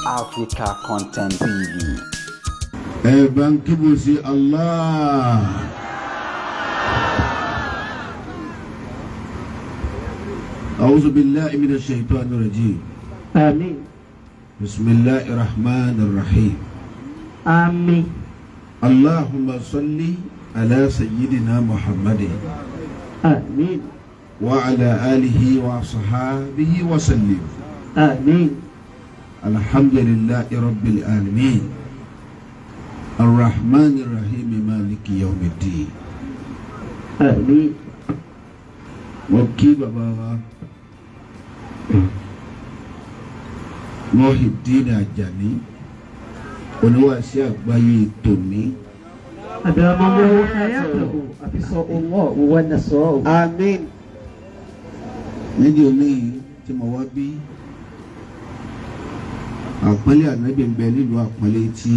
Africa Content TV. Bankibusi Allah. أعوذ بالله من الشيطان الرجيم. آمين. بسم الله الرحمن الرحيم. آمين. اللهم صل على سيدنا محمد. آمين. وعلى آله وصحابه وسلم. آمين. الحمد لله رب العالمين الرحمن الرحيم مالك يوم الدين. آمين. وكي بابا Muhyiddin Ajani oníwàásí àgbáyé tòní. أدام الله حياته أبصر الله ونصره. آمين. nídìí òní tí mo wá bí àpọ́nlé ànábì ń bẹ nílùú àpọ́nlé tí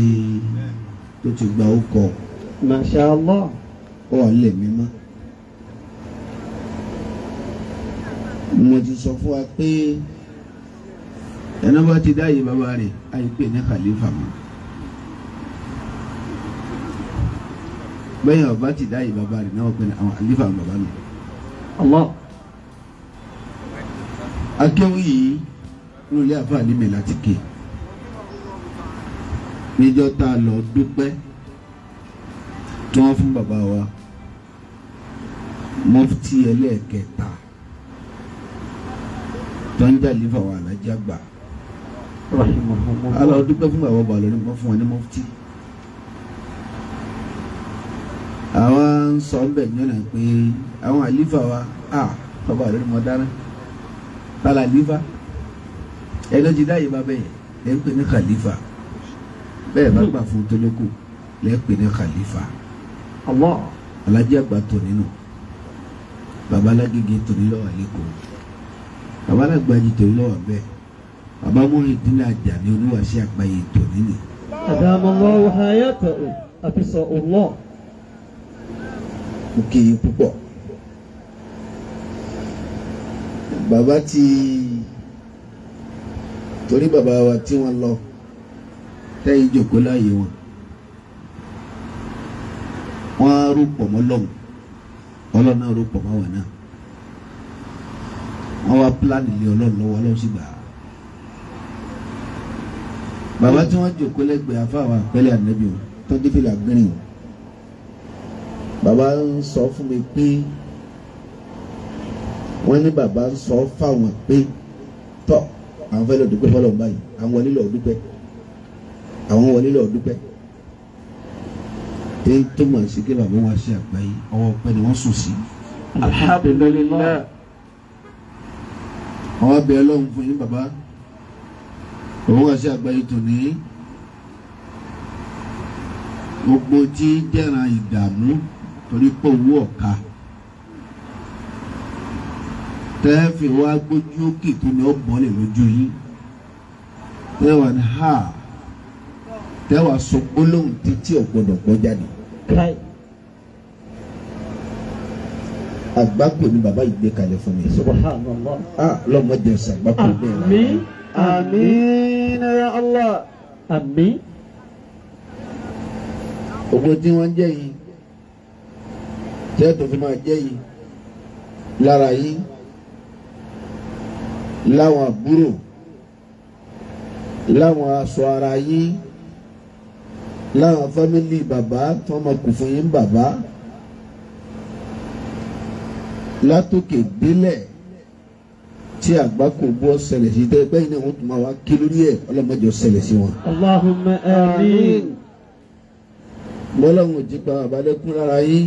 tó ti gba ọkọ̀. ما شاء الله. ó wà nílẹ̀ mímọ́. mo ti sọ fún wa pé ẹni bá ti dáyé bàbá rẹ̀ àìpé ní khalifa mọ́. bẹ́ẹ̀ ọba ti dáyé bàbá rẹ̀ náà pé ní àwọn khalifa bàbá nù. الله. akéwì yìí ló lé àfa nímẹ̀ láti ké níjọ́ tá a lọ dúpẹ́ tí wọ́n fún bàbá wa mufti ẹlẹ́ẹ̀kẹta tó ń jà lífà wà lájà gbà. rahimahullah. a lọ dúpẹ́ fún bàbá bàbá lónìí wọ́n fún wọn ní mufti. àwọn ń sọ ń bẹ̀ yọ̀nà pé àwọn àlífà wa bàbá lónìí mọ̀ dáná tala àlífà ẹ ló ti dáyé bá bẹ́ẹ̀ ẹ ń pè ní khalifa bẹ́ẹ̀ bá gbà fún tolóko lẹ́ ń pè ní khalifa. Allah. alájà gbà tó nínú bàbá alágége tó ní lọ́wọ́ lẹ́kọ̀ọ́ bàbá alágbàjì tó ní lọ́wọ́ bẹ́ẹ̀ bàbá Muhyiddin Ajani oníwàásí àgbáyé tó nínú. أدام الله حياته أبصر الله. mo kí i púpọ̀. bàbá ti torí bàbá wa tí wọ́n lọ tẹ́yìn jòkó láàyè wọn wọ́n á rúpọ̀ mọ́ lọ́hùn ọlọ́run náà rúpọ̀ mọ́ wọn náà wọ́n wá pílánì lé ọlọ́run lọ́wọ́ ọlọ́run sì gbà á. bàbá tí wọ́n jòkó lẹ́gbẹ̀ẹ́ afáwà àpẹẹlẹ ànábì wọn tọ́jú fìlà gbẹ̀rìn wọn bàbá ń sọ fún mi pé wọ́n ní bàbá ń sọ fáwọn pé tọ́ àwọn fẹ́ lọ dúpẹ́ fọlọ́run báyìí àwọn wọlé lọ dúpẹ́ àwọn wọlé lọ dúpẹ́ tí tó mọ̀ sí kí bàbá wọn ṣe àgbáyé ọwọ́ pẹ́ ni wọ́n sùn sí. alhamdulillah. àwọn abẹ́ ọlọ́run fún yín bàbá òun wá sí àgbáyé tó ní gbogbo tí jẹ́ran ìdààmú torí pé owó ọ̀ka tẹ́ẹ̀fì wá gbójú òkè tó ní ọ̀bọ̀lẹ̀ lójú yín tẹ́wà ní tẹ́wà sọ gbólóhùn títí ọ̀gbọ́dọ̀ gbọ́ jáde. àgbákò ni bàbá yìí gbé kalẹ̀ fún mi. subhanallah. lọ́mọdé ṣàgbákò bẹ́ẹ̀ la. àmín àmín ya Allah. àmín. ògbó tí wọ́n jẹ́ yìí tẹ́ẹ̀ tó fi máa jẹ́ yìí lára yìí láwọn àbúrò láwọn aṣọ ara yín láwọn fámìlì bàbá tí wọ́n máa kù fún yín bàbá látòkè délẹ̀ tí àgbákò bọ́ ṣẹlẹ̀ sí tẹ́ bẹ́ẹ̀ ni wọ́n tún máa wá kí lórí ẹ̀ ọlọ́mọdé ṣẹlẹ̀ sí wọn. Allahumma àmín. bọ́lọ́hún jí pa àbálẹ́kún lára yín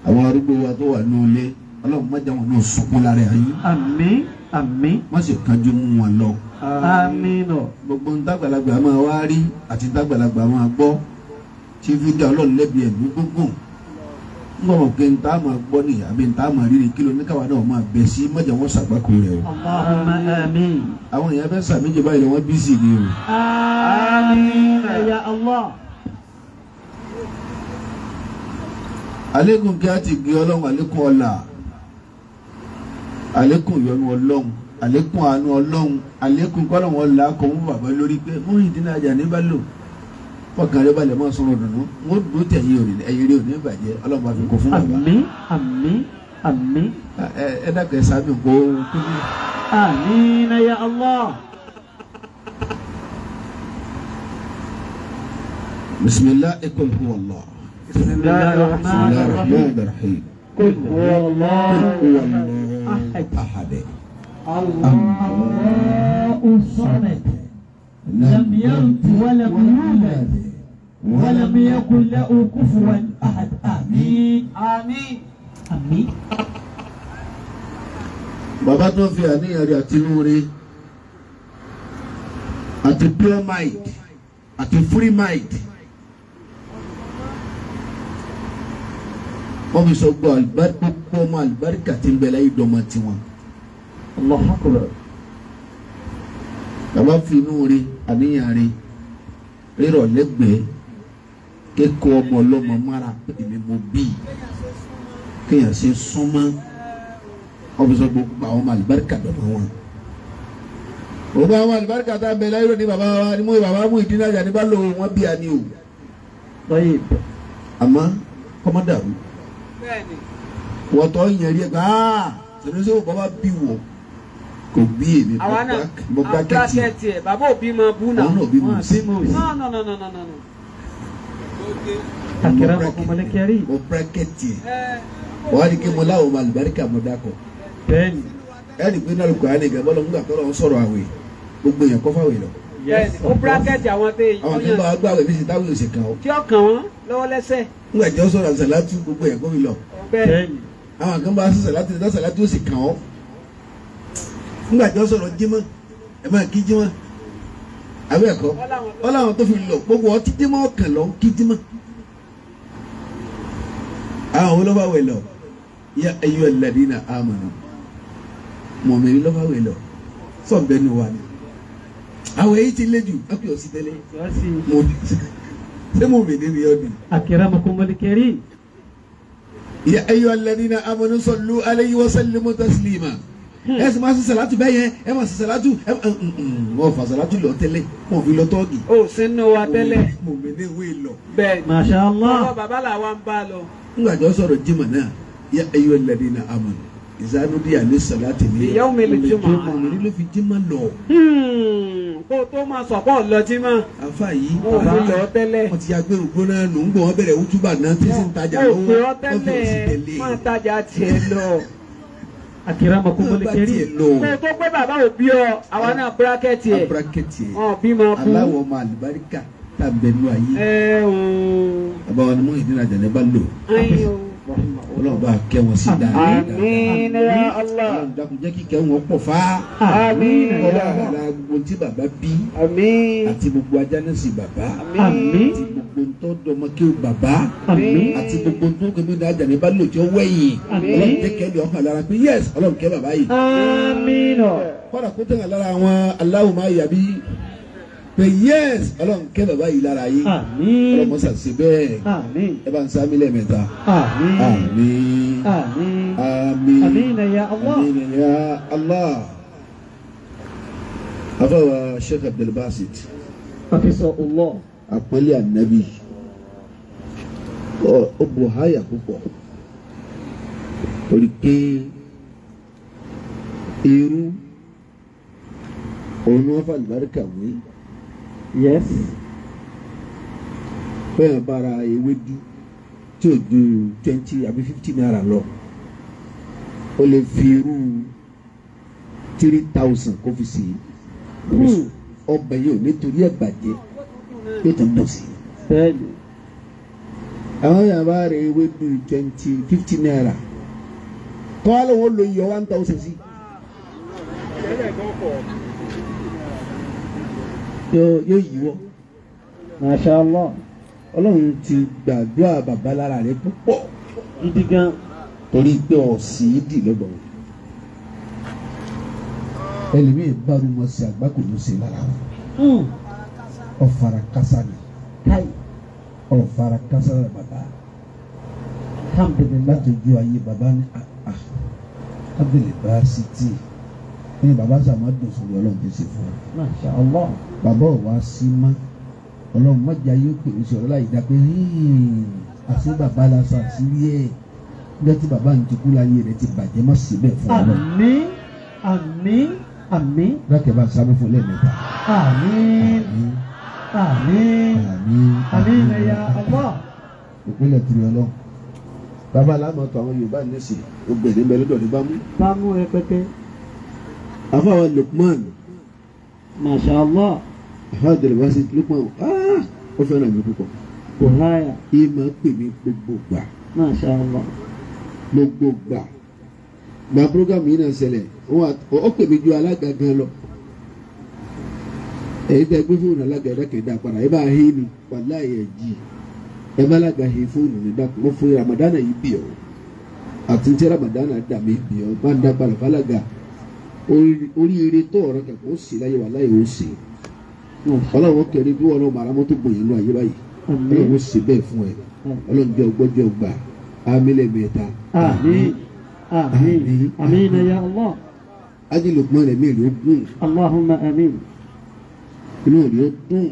àwọn arúgbó wa tó wà ní ilé ọlọ́run má jẹ́ wọn náà sunkún lára yín. àmín àmín. má sì kánjú mú wọn lọ. àmín lọ. gbogbo ntàgbàlagbà máa wá rí àti ntàgbàlagbà máa gbọ́ tí fídíò ọlọ́run lẹ́bi ẹ̀mí gbogbo ń bọ̀ pé ntá máa gbọ́ nìyà àbí ntá máa rí ni kí ló ní káwa náà máa bẹ̀ sí má jẹ́ wọn ṣàgbákò rẹ̀ o. Allahumma àmín. àwọn èèyàn fẹ́ sàmìjì báyìí lọ wọ́n bí sí ni o. àmín ya Allah. àlékún kí á ti gbé ọlọ́run àlékún ọlá àlékún ìyọ́nú ọlọ́run àlékún àánú ọlọ́run àlékún kọ́lọ́run ọ̀la kọ́ mú bàbá lórí pé Muyideen Ajani bá lò fọkàn rẹ balẹ̀ mọ́ sọ̀rọ̀ dùnú wọ́n dúró tẹ̀ ẹ̀yìn rí òní ìbàjẹ́ ọlọ́run bá fi kó fún bàbá. àmín. ẹ dákẹ́ sábì kó kúrú. àmín ya Allah. bisimilah qul huwa Allah. bismillahir rahmanir rahim. qul huwa Allah ahad. Allahu samad. لم يلد ولم يولد ولم يكن له كفوا أحد آمين آمين آمين. bàbá tó fi àníyàn rẹ̀ àti inú rẹ̀ àti pure mind àti free mind wọ́n fi sọ gbọ́ ọmọ àlùbáríkà tí ń bẹ láyé dọ́mọ tiwọn. Allahu Akbar. bàbá fi inú rẹ̀ àníyàn rẹ̀ rírọ̀ lẹ́gbẹ̀ẹ́ kékeré ọmọ ọlọ́mọ mara èmi mo bí kéèyàn ṣe súnmọ́ wọ́n fi sọ gbogbo àwọn ọmọ àlùbáríkà dọ́mọ wọn. gbogbo àwọn àlùbáríkà tá a bẹ láyé lónìí bàbá wa ni bàbá Muyideen Ajani bá lò wọ́n bí a ní o. lọ́yẹ̀ àmọ́ kọ́mọ́dàrú wọ́n tọ́ yẹn rí ẹ̀ gbà sọ̀rọ̀ bàbá bí wọ̀ kò bí èmi mo bá kẹ́tì ẹ̀ bàbá òbí mọ bú náà. àwọn náà bí mo sí. no. akramakum al-karim. mo bírákẹ́tì ẹ̀ wọ́n á ní kí mo láwọn ọmọ àlùbáríkà mo dákọ̀. bẹ́ẹ̀ni. ẹnì pé náà lùkọ́ ànìkà bọ́lá ń gbà tọ́lọ́ ń sọ̀rọ̀ àwẹ̀ gbogbo èèyàn kọ́fà wẹ̀ lọ. ó bírákẹ́tì àwọn tẹ àwọn kan bá gbà wẹ̀ bí ti táwọn èsì kan o. tí ó kàn wọ́n lọ́wọ́ lẹ́sẹ̀. ńgbà jẹ́ sọ̀rọ̀ àṣàlátú gbogbo èèyàn kọ́fi lọ. bẹ́ẹ̀ni. àwọn kan bá àṣàlátú ó sì kàn ọ́. ńgbà jẹ́ sọ̀rọ̀ jímọ̀ ẹ máa kí jímọ̀ àbẹ́ ẹ̀kọ́ wọ́n láwọn tó fi lọ gbogbo ọtí jímọ̀ ọ̀kàn lọ kí jímọ̀. àwọn olóbá wẹ̀ lọ ya ayyuhal ladina amanu mọ̀mẹ́rin lọ́ba wẹ̀ lọ sọ̀bẹ́nu wa ni àwọn èyí ti lé jù ápẹ́ ọ̀sí tẹ́lẹ̀ ṣé mọ̀mẹ́rin ni ọ́ ni. akramakum al-karim. ya ayyuhal ladina amanu sallu alayhi wa sallimu taslima. ẹ sì máa ṣe sàlátù bẹ́ẹ̀ yẹn ẹ máa ṣe sàlátù wọ́n fa sàlátù lọ tẹ́lẹ̀ wọ́n fi lọ tọ́ọ̀gì. ó sínú wa tẹ́lẹ̀. mọ̀mẹ́rin wẹ̀ lọ. bẹ́ẹ̀ masha Allah. ọwọ́ bàbá làwa ń bá lọ. ńgbàjọ sọ̀rọ̀ jimá náà ya ayyuhal ladina amanu ìsánú díà ní sàlátì ní yawmil jumu'ah. mọ̀mẹ́rin ló fi jimá lọ. kó tó máa sọ̀pọ̀ lọ jímọ̀. afa yìí ó fi lọ tẹ́lẹ̀. wọ́n ti ya gbẹ̀rù gbóná nù ń gbọ́ wọ́n bẹ̀rẹ̀ wútúbà náà tí sì ń tajà lọ́wọ́ ó fi ọ tẹ́lẹ̀ máa tajà tiẹ̀ lọ. akramakum al-karim. kó tó pé bàbá ò bí ọ àwa náà bírákẹ́tì ẹ̀. abúrákẹ́tì ẹ̀ ọ̀ bí máa bú. aláwọ̀ ọmọ àlùbáríkà tá a bẹnu ayé. bàbá wa ni Muyideen Ajani bá lò ọlọ́run bá kẹ́ wọn sí dáadáa. àmín ya Allah. ọlọ́run dákun jẹ́ kí kẹ́ wọn pọ̀ fá. àmín ọlọ́run àgbàlá gbogbo tí bàbá bí. àmín. àti gbogbo ajánẹ́sì bàbá. àmín. àti gbogbo ntọ́ dọmọkẹ́ bàbá. àmín. àti gbogbo ntọ́ Muyideen Ajani bá lò tí ó wẹ̀yìn. ọlọ́run jẹ́ kẹ́ ẹ̀ ọkàn lára pé yẹ́sì ọlọ́run kẹ́ bàbá yìí. àmín. kọ́dà kó tẹ̀yàn lára àwọn Allahumma yàbí pé yẹ́sì ọlọ́run kẹ́ bàbá yìí lára yìí. àmín. ọlọ́run mọ́sà sí bẹ́ẹ̀. àmín. ẹ bá ń sá mi lẹ́ẹ̀mẹ́ta. àmín. àmín. àmín. àmín. àmín ya Allah. àmín ya Allah. afọwọ́ Sheikh Abdul Basit hafizahullah. àpọ́nlé ànábì ó bu háyà púpọ̀ torí pé irú òun wọn fà lùbáríkà wí yes. fẹ́ẹ̀ bára ewédú tí ò ju 20 àbí 50 naira lọ ó lè fi irú 3000 kó fi sí ọbẹ̀ yìí ò nítorí ẹ̀ bàjẹ́ yóò tún dùn sí. bẹ́ẹ̀ni. àwọn yàrá rẹ̀ ewédú 50 naira kọ́ ló wọ́n lo iyọ̀ 1000 sí. yóò yíwọ́. masha Allah. ọlọ́run ti gbàdúrà bàbá lára rẹ̀ púpọ̀ gidi gan. torí pé ọ̀sìn yìí dì lọ́dọ̀ wọn. ẹlẹ́mìí bárú wọn sí àgbákò ló ṣe lára wọn. ọ̀fara kásá ni. káyì. ọ̀fara kásá ni bàbá. alhamdulillah. látọjú ayé bàbá ní Abdul Basit ní bàbá sàmádùn sórí ọlọ́run ti ṣe fún ọ. Masha Allah. bàbá ò wá sí mọ́ ọlọ́run mọ́jà yóò pè é sí ọ̀rọ̀ láyé dápẹ́ àti bàbá la sọ àṣírí ẹ̀ nígbà tí bàbá ń ti kú láyé rẹ̀ ti bàjẹ́ má sí bẹ́ẹ̀ fún ọlọ́run. Àmín. Àmín. Àmín. dákẹ́ bá sábẹ́ fún lẹ́ẹ̀mẹ́ta. Àmín. Àmín. Àmín ya Allah. ìpínlẹ̀ tìrì ọlọ́run bàbá alámọ̀tò àwọn Yorùbá nẹ́sì obìnrin bẹ lọ́dọ̀ ní bámú. Bámú rẹpẹtẹ. afáwọn Lukman Masha Allah. afáwọn dẹrẹbàṣẹ Lukman ó fẹ́ràn mi púpọ̀. Kò háyà. yìí máa pè mí gbogbo gbà Masha Allah. gbogbo gbà gba programme yìí náà ṣẹlẹ̀ ó pè mí ju alága gan lọ. èyí tẹ gbé fóònù alága ẹ̀dá kẹ̀dá padà ẹ bá a hí ni wàlá ẹ̀ jì ẹ bá alága hí fóònù ní dákú mo fún Ramadana yìí bì ọ́ àti tí Ramadana dà mí bì ọ́ bá ń dá padà fálága oríire tó ọ̀rọ̀ kẹ̀kọ́ ó sì láyé wàlá yìí ó sì ọlọ́run kẹrin bí wọn náà màrá mọ́tò gbòyìn lọ ayé báyìí ọlọ́run ó sì bẹ́ẹ̀ fún ẹ ọlọ́run jẹ́ ọgbọ́jọ́ gbà ámílẹ̀ mẹ́ta. Àmín. Àmín. Àmín ya Allah. ájí Lukman rẹ̀ mẹ́rin ó gùn Allahumma àmín. inú rẹ̀ ó dùn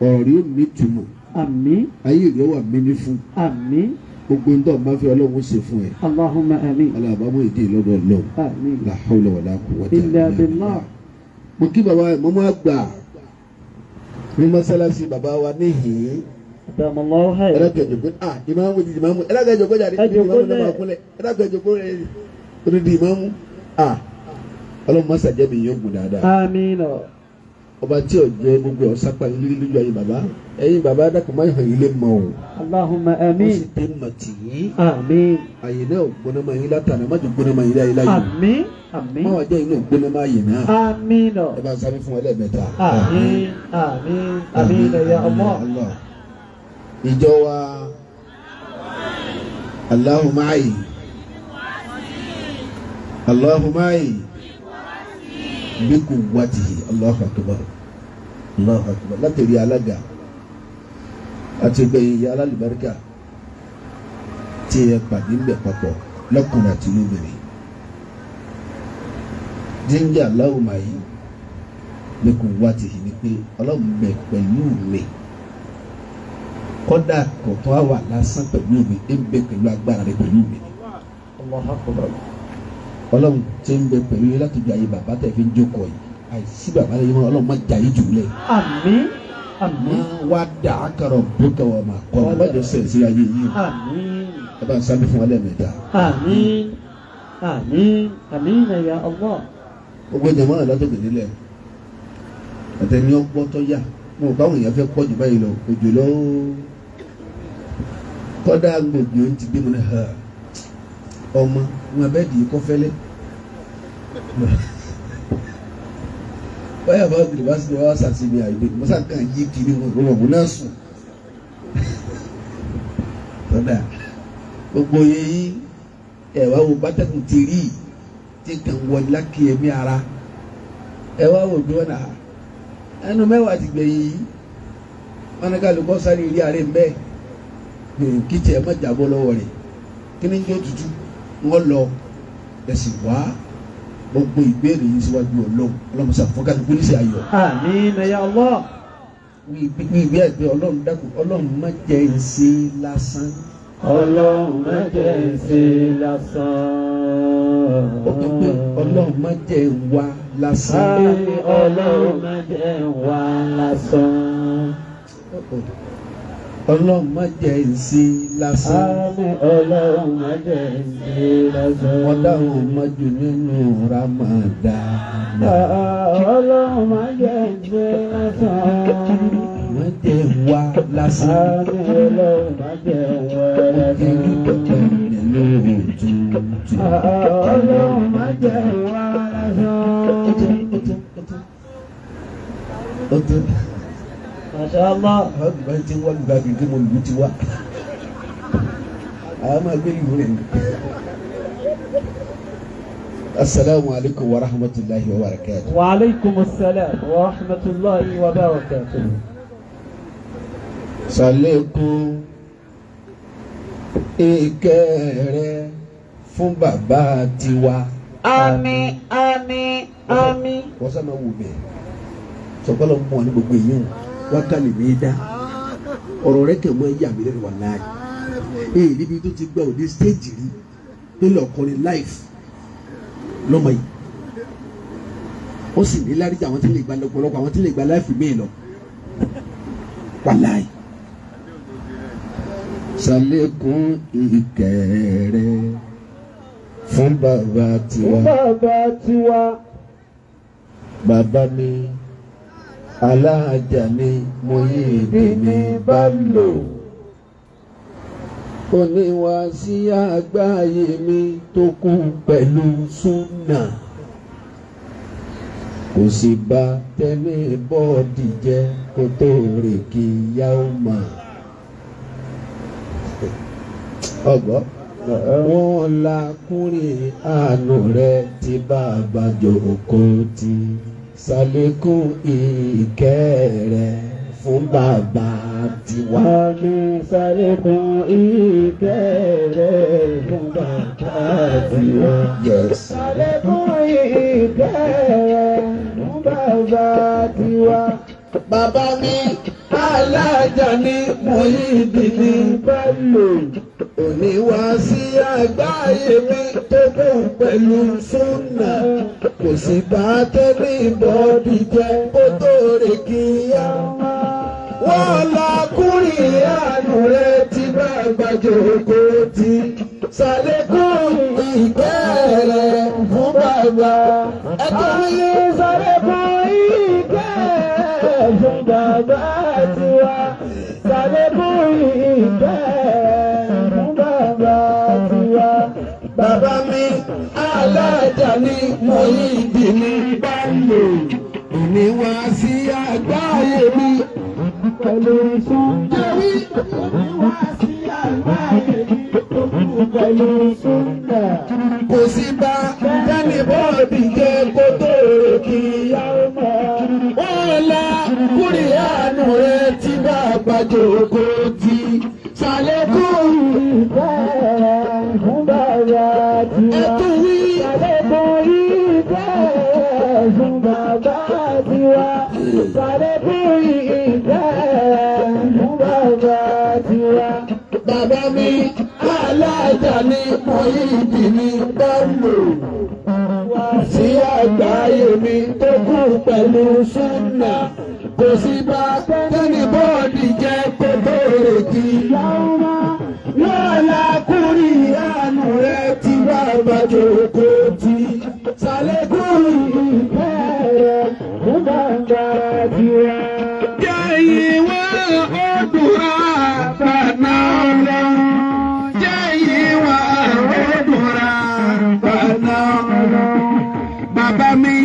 ọ̀rọ̀ rẹ̀ ó ní ìtumọ̀ Àmín. ayé rẹ̀ ó wà mẹ́ni fún Àmín. gbogbo ń tọ́ bá fẹ́ ọlọ́run ó ṣe fún ẹ Allahumma àmín. alábàámọ̀ ìdí lọ́dọ̀ ọlọ́run Àmín. la hawla wala quwwata Illa billah. mo kí bàbá mọ́mọ́ àgbà ní mọ́sálásí bàbá wa níhìn Adamallahu hayya. ẹlẹ́kẹ̀jọ pé ìmáàmù di ìmáàmù ẹlẹ́kẹ̀jọ pé jáde ìmáàmù náà máa kúnlẹ̀ ẹlẹ́kẹ̀jọ pé orí di ìmáàmù ọlọ́run mọ́sá jẹ́ mi yóò gùn dáadáa Àmín. ọba tí ò jẹ́ gbogbo ọ̀sápá ilé lójú ayé bàbá ẹ̀yin bàbá dákun máa hàn ilé mọ́ o Allahumma ó àmín. sì tẹ́ mọ̀ tì yín Àmín. àyè náà ò gbóná máa yín látàná má jù gbóná máa yín láyé láyé Àmín. Àmín. má wàá jẹ́ inú gbóná máa yè náà Àmín. ẹ bá sáré fún ẹlẹ́mẹ̀ta. Àmín. Àmín. Àmín ya Allah. ìjọ wa Allahumma ayi Allahumma ayi bí quwwatihi Allahu akbar Allahu akbar látẹ̀rí alága àti gbẹ̀yìn ìyá alálùbáríkà tí ẹ pàdé ń bẹ̀ papọ̀ lọ́kùnrin àti lóbìnrin jíjẹ́ Allahumma ayi bí quwwatihi ni pé ọlọ́run bẹ pẹ̀lú mi kọ́dà kò tó àwà lásán pẹ̀lú mi ẹ ń bẹ pẹ̀lú agbára rẹ pẹ̀lú mi. Allahu akbar. ọlọ́run tí ń bẹ pẹ̀lú yín láti ju ayé bàbá tẹ̀ fi ń jókòó yìí àìsí bàbá rẹ yìí mọ́ ọlọ́run má jà yín jù lẹ̀. Àmín. Àmín. wá dà á kàrọ̀ bókà wà máa kọ́ ọ bàjẹ́ sẹ̀ sí ayé yìí. Àmín. ẹ bá ń sábẹ́ fún ẹlẹ́mẹ̀ta. Àmín. Àmín. Àmín ya Allah. gbogbo ìjàmbá náà látọ̀gbẹ̀ nílẹ̀ àtẹni ọgbọ́ tó yà mo báwọn èèyàn fẹ́ pọ̀ jù báyìí lọ òjò lọ kọ́dà gbòógì ó ti gbé mu ní ha ọmọ wọn abẹ́ dì í kọ́ fẹ́lẹ́ báyà bá gidi bá sì wá sàṣìbí àìdè mọ́sá kan yí kiri wọn wọn náà sùn kọ́dà gbogbo yẹn ẹ̀wá wo bátẹ́kùn ti rí tí kàn wọlé lákì ẹ̀mí ara ẹ̀wá wo bí wọn náà ẹnu mẹ́wàá ti gbẹ̀yìn yìí wọn ní kálukọ́ sáré ilé ààrẹ ń bẹ́ẹ̀ kìtì ẹ̀ má jábọ́ lọ́wọ́ rẹ̀ kí ni jẹ́ òtútù wọ́n lọ ẹ̀sìn wá gbogbo ìbéèrè yìí síwájú ọlọ́run sàfọ́kàtì pólísì ayọ̀. Àmín ya Allah. wí ìgbé ẹ̀gbẹ́ ọlọ́run dákun ọlọ́run má jẹ́ ìṣe lásán. Ọlọ́run má jẹ́ ìṣe lásán. ó tó pé ọlọ́run má jẹ́ wá lásán. Ọlọ́run má jẹ́ wá lásán. ọlọ́run má jẹ́ ìṣe lásán. Ọlọ́run má jẹ́ ìṣe lásán. wọ́n dáhùn ọmọ jù nínú Ramadan. Ọlọ́run má jẹ́ ìṣe lásán. má jẹ́ wá lásán. Ọlọ́run má jẹ́ wá lásán. Ọlọ́run má jẹ́ wá lásán. Masha Allah. àwọn ìgbà tí wọ́n gba gègé mo lù ti wá àwọn máa gbé ìlú rẹ̀. Assalamu alaikum wa rahmatullahi wa barakatuh. Wa alaikum assalam wa rahmatullahi wa barakatuh. Ṣàlékún ìkẹ́ rẹ fún bàbá tiwa Àmín, àmín, àmín. wọ́n sá máa wù mí sọ̀kọ́lọ́ ń mọ̀ ní gbogbo èyí wá kálí mi dá ọ̀rọ̀ rẹ̀ kẹ̀ mọ́ ẹ̀yà mi lẹ́nu wà láàyè èyí níbi tó ti gbà òde stéèjì rí nílò ọkùnrin life lọ́mọ yìí ó sì ní láríjà àwọn tí lè gba lọ́pọ̀lọpọ̀ àwọn tí lè gba life mi lọ wà láàyè. Ṣàlékún ìkẹ́ fún bàbá tiwa. Bàbá tiwa. Bàbá mi Aláàjà mi Muyideen Bello. Oníwàásí àgbáyé mi tó kún pẹ̀lú súnà. Kò sì bá tẹ́lẹ̀ bọ́ọ̀dì jẹ́ kó tó rè kí yá ó mọ̀. Ọgbọ́n wọ́n la kúrin àánú rẹ̀ tí bàbá jókòó ti ṣàlékún ìkẹ́ rẹ̀ fún bàbá tiwa. Àmì ṣàlékún ìkẹ́ rẹ̀ fún bàbá tiwa. Yes. Ṣàlékún ìkẹ́ rẹ̀ fún bàbá tiwa. Bàbá mi Aláàjà ní Muyideen Bello. Oníwàásí àgbáyé mi tó kún pẹ̀lú súnà. Kò sì bá tẹ́lẹ̀ bọ́ọ̀dì jẹ́ kó tó rè kí á. Wọ́n la kúrin àánú rẹ̀ tí bàbá jókòó ti ṣàlékún ìkẹ́ rẹ̀ fún bàbá. Ẹ̀tọ́ yìí ṣàlékún ìkẹ́ rẹ̀ fún bàbá tiwa. Ṣàlékún ìkẹ́ rẹ̀ fún bàbá tiwa. Bàbá mi Aláàjà ní Muyideen Bello. Oníwàásí àgbáyé mi Pẹ̀lú súnà. Oníwàásí àgbáyé mi tó kún pẹ̀lú súnà. kò sí bá dání bọ́ọ̀dì jẹ́ kó tó rè kí á mọ̀. Wọ́n la kúrin àánú rẹ̀ tí bàbá jókòó ti ṣàlékún ìkẹ́ rẹ̀ fún bàbá tiwa. ẹ̀tún wí. Ṣàlékún ìkẹ́ rẹ̀ fún bàbá tiwa. Ṣàlékún ìkẹ́ rẹ̀ fún bàbá tiwa. Bàbá mi Aláàjà ní Muyideen Bello. Sí àgbáyé mi tó kún pẹ̀lú súnà. Kò sí bá tẹ́ni bọ́ọ̀dì jẹ́ kó tó rè kí lọ́la kúrin àánú rẹ̀ tí bàbá jókòó ti ṣàlékún ìkẹ́ rẹ̀ fún bàbá tiwa. Jẹ́ ìwé òdùrà bàná lọ. Jẹ́ ìwé òdùrà bàná lọ. Bàbá mi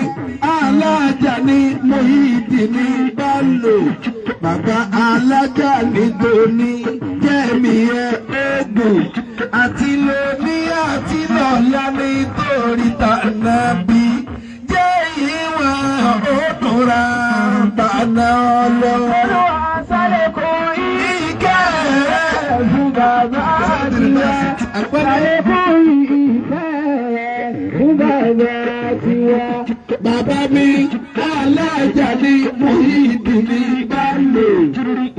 Aláàjà ní Muyideen Bello. Bàbá Aláàjà ní tòní jẹ́mi ẹ̀ ogun. Àti lóní àti lọ́la nítorí tànàbí. Jẹ́ ìwé òdùrà bàná lọ. Ṣàlékún ìkẹ́ rẹ̀ fún bàbá tiwa. Ṣàlékún ìkẹ́ rẹ̀ fún bàbá tiwa. Bàbá mi Aláàjà ní Muyideen Bello.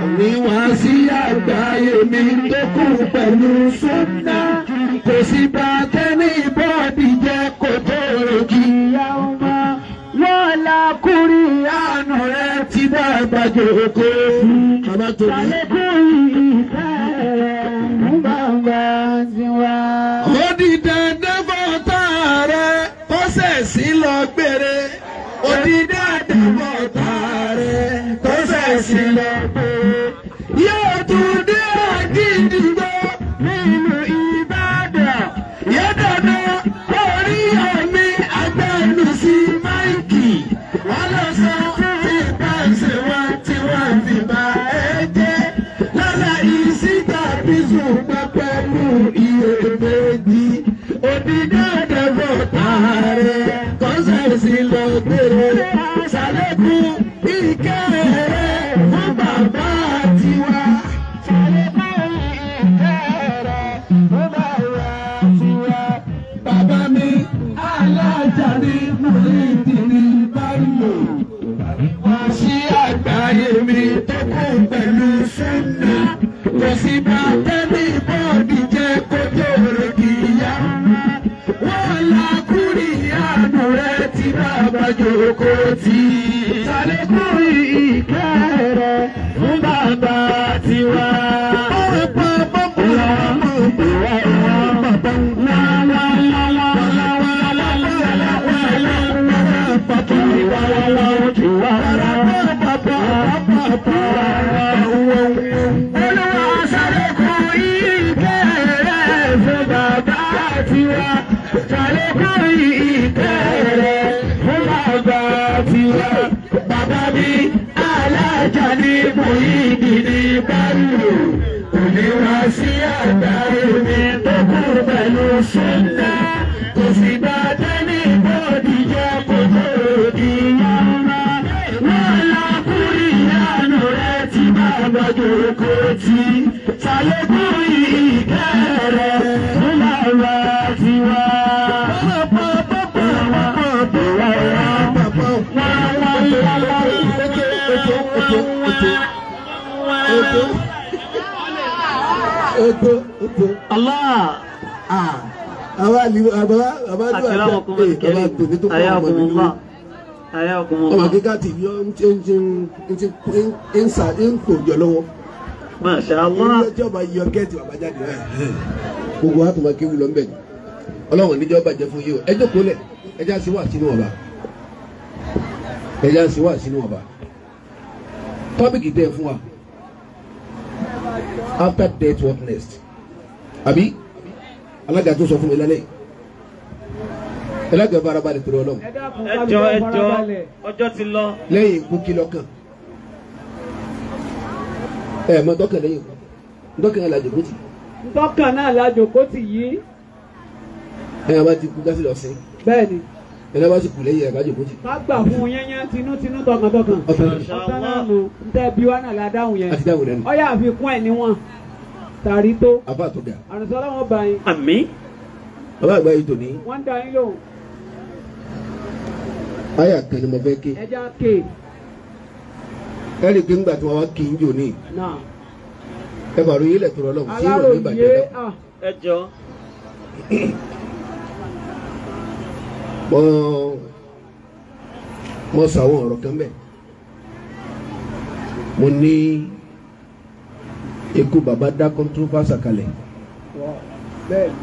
Oníwàásí àgbáyé mi tó kún pẹ̀lú súnà. Kò sí bá tẹ́ni bọ́ọ̀dì jẹ́ kó tó rè kí á mọ̀. Wọ́n la kúrin àánú rẹ̀ tí bàbá jókòó fún. Bàbá tó ní. Ṣàlékún ìkẹ́ rẹ̀ fún bàbá tiwa. Ó di dandan fọ́tà rẹ̀ kó sẹ̀sí lọ gbére. Ó di dandan fọ́tà rẹ̀ kó sẹ̀sí lọ gbére. Yóò tún dé àgídìgbò nínú Ìbàdàn. Yóò dáná orí omi agbẹ́nu sí máìkì. Wọ́n lọ sọ tí bá ń ṣe wọ́n tí wọ́n fi bá ẹ jẹ́. Lọ́la ìsíta bí ṣùgbọ́n pẹ̀lú iyèméjì. Òdìdẹ́dẹ́ bọ̀tà rẹ̀ kọ́sẹ̀sì lọ gbére. Ṣàlékún ìkẹ́ rẹ̀ fún bàbá tiwa. Ṣàlékún ìkẹ́ rẹ̀ fún bàbá tiwa. Bàbá mi Aláàjà. láyé mi tó kún pẹ̀lú súnà kò sí bá tẹ́lẹ̀ bọ́ọ̀dì jẹ́ kótó rẹ̀ kì í yá. Wọ́n lákùnrin ìyanu rẹ̀ tí bàbá jókòó tì. Ṣàlékún ìkẹ́ rẹ̀ fún bàbá tiwa. Bàbá mi alájà ní Muyideen ní Bello oníwà sí àgbáyé mi tó kú pẹ̀lú súnà kò sí bá tẹ́lẹ̀ bọ́ọ̀dì jẹ́ kótó di yàrá. Wọ́n lákùnrin ìyanu rẹ̀ tí bàbá jókòó tì. Ṣàlékún ìkẹ́ rẹ̀ fún bàbá tiwa. Allah. Ọmọ kíkà tí yọ ń kò jọ lọ́wọ́. Masha Allah. Ilé ẹjọ́ bá yọ gẹ́ẹ̀tì bàbá jáde rẹ̀. Gbogbo wa tó máa kéwù lọ ń bẹ̀ ni. Ọlọ́run níjọ́ bàjẹ́ fún yìí o. Ẹjọ́ kò lẹ̀ ẹjá sí wà sínú ọba. Ẹjá sí wà sínú ọba. Tọ́pìkì tẹ̀ fún wa. After death what next? Àbí alága tó sọ fún mi lálẹ́ yìí. Ẹlẹ́gbẹ̀ẹ́ bára balẹ̀ torí Ọlọ́run. ẹjọ́ ọjọ́ ti lọ. Lẹ́yìn ikú kí lọ́kàn. Mọ dọ́kàn lẹ́yìn ikú. Dọ́kàn náà lajò kóòtì. Dọ́kàn náà lajò kóòtì yìí. Bá ti kú gásí lọ sí. Bẹ́ẹ̀ni. Ẹ̀rọ bá sì kú lẹ́yìn ẹ̀ka jò kóòtì. Ká gbà fún yẹ́nyẹ́ tinútinú tọkàntọkàn. Ọ̀tán náà nù ń tẹ́ bí wá náà la dáhùn yẹn. Àti dáhùn lẹ́nu. Ọ̀yà àfikún ẹ̀ níwọ̀n. Tàrí tó. Àbá tó ga. Àrùnsọ́lá wọn bá yín. Àmín. Bàbá àgbà yìí tò ní. Wọ́n ń da yín lóhùn. Àyà kan ni mo fẹ́ ké. Ẹja ké. Ẹ̀rí pé ńgbà tí wọ́n wá kí ń jò ní. Náà. Ẹ bàrù yìí lẹ̀ tó Ọlọ́run tí yóò ní ìbàjẹ́ Aláròyé náà. Ẹjọ́. Mo sọ àwọn ọ̀rọ̀ kan bẹ́ẹ̀. Mo ní ikú bàbá dá controversy kalẹ̀. Bẹ́ẹ̀ni.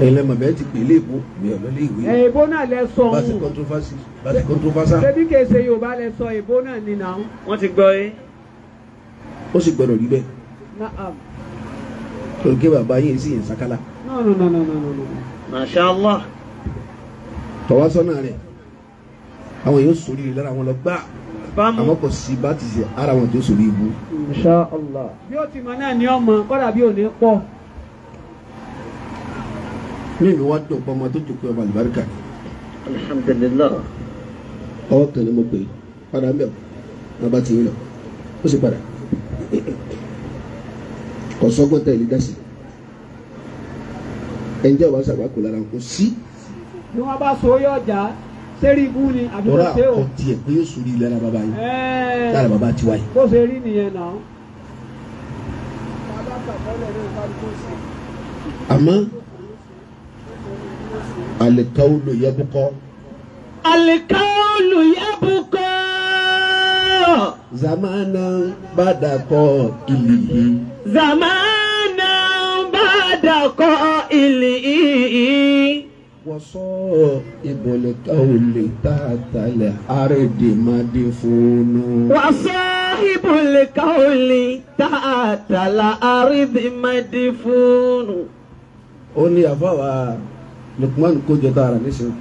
Ẹ̀yin lẹ́mọ̀ bẹ́ẹ̀ ti pè é léèbó mi ò lọ lé ìwé. Èèbó náà lẹ sọ Bá ti òun. controversy. Bá ti controversy. Ṣebí kèsè Yorùbá lẹ sọ èèbó náà ní náà. Wọ́n ti gbọ́ yín. Ó sì gbọ́dọ̀ rí bẹ́ẹ̀. Naam. Torí pé bàbá yín sì yẹn sákálá. No. Masha Allah. Tọ́wá sọ́nà rẹ̀. Àwọn yóò sórí rẹ̀ lára wọn lọ gbá. Bámu. Àmọ́ kò sí bá ti ṣe ara wọn tó sórí ibú. Insha Allah. Bí ó ti mọ náà ní ọmọ kọ́dà bí ò ní pọ̀. Mímí wá dùn pọ́ ọmọ tó jòkó ọmọ àlùbáríkà. Alhamdulillah. Ọwọ́ kan ni mo pè é. Padà ń bẹ̀ wọ́n bá ti ń lọ. Ó sì padà. Kò sọ́gbọ́n tẹ̀ lé dásì. Ẹnjẹ́ ọba ṣàgbákò lára kò sí. Bí wọ́n bá so yọ̀ ọjà sẹ́rí ibú ni àbí Tọ́lá kò ṣe o. ọtí ẹ̀ pé yóò sórí lára bàbá yìí. Lára bàbá tiwa yìí. Bó ṣe rí nìyẹn náà. Àmọ́ al-qawlu yabqa. Al-qawlu yabqa. Zamanan ba'da qa'ilihi. Zamanan ba'da qa'ilihi. Wasa'ibul qawli tahtal ardi madfunu. Wasa'ibul qawli tahtal ardi madfunu. Ó ní àfáwà Lukman kójọ tààrà níṣẹ́.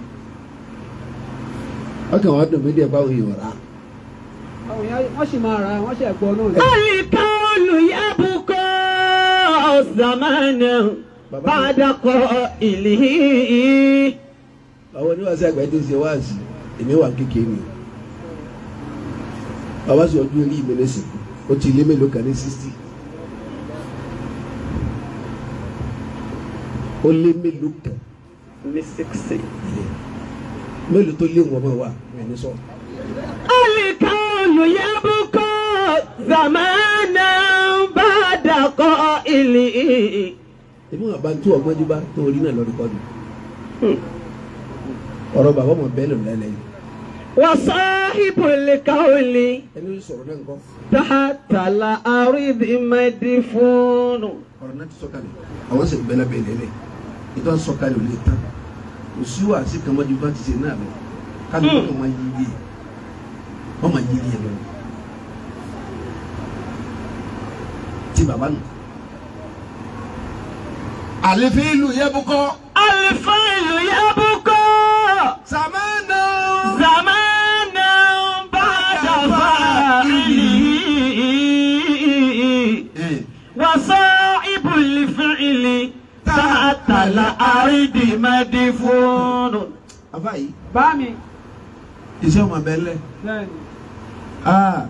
Ọkàn wá dùn mí díẹ̀ báwo yìí rà. Wọ́n sì máa ra wọ́n sì ẹ̀gbọ́n náà. Al-qawlu yabqa zamanan ba'da qa'ilihi. Àwọn oníwàásí àgbà tí ń ṣe wáàsí èmi wà kékeré ni. Bàbá sì ọdún orí mi lẹ́sìn. Ó ti lé mélòó kan ní 60. Ó lé mélòó kan ní 60. mélòó tó lé wọn mọ́ wa ẹni sọ. Al-qawlu yabqa زمانا بعد قائله. èmi wọn bá tú ọgbọ́njú bá tó orí náà lọ rìkọ́dù ọ̀rọ̀ bàbá ọmọ bẹ́ẹ̀ lò lẹ́lẹ́yìn. وصاحب القول ẹni sọ̀rọ̀ náà nǹkan. تحت الأرض مدفون. ọ̀rọ̀ náà ti sọ̀kalẹ̀ àwọn sì ń bẹ́ẹ̀ lábẹ́ lẹ́lẹ̀ ìtọ́ sọ̀kalẹ̀ ò lè tán òsíwò àti kàmájú bá ti ṣe náà lọ kálukú kan máa yí iye wọ́n máa yí iye lọ. ti bàbá nù. àlefi ìlú yẹ bukọ. الفيل يبكى sàmánà. زمانا بعد فاعله وصائب الفعل تحت الأرض مدفون. àfàyè Bámi. iṣẹ́ ọmọ bẹ́ẹ̀ lẹ̀. Bẹ́ẹ̀ni.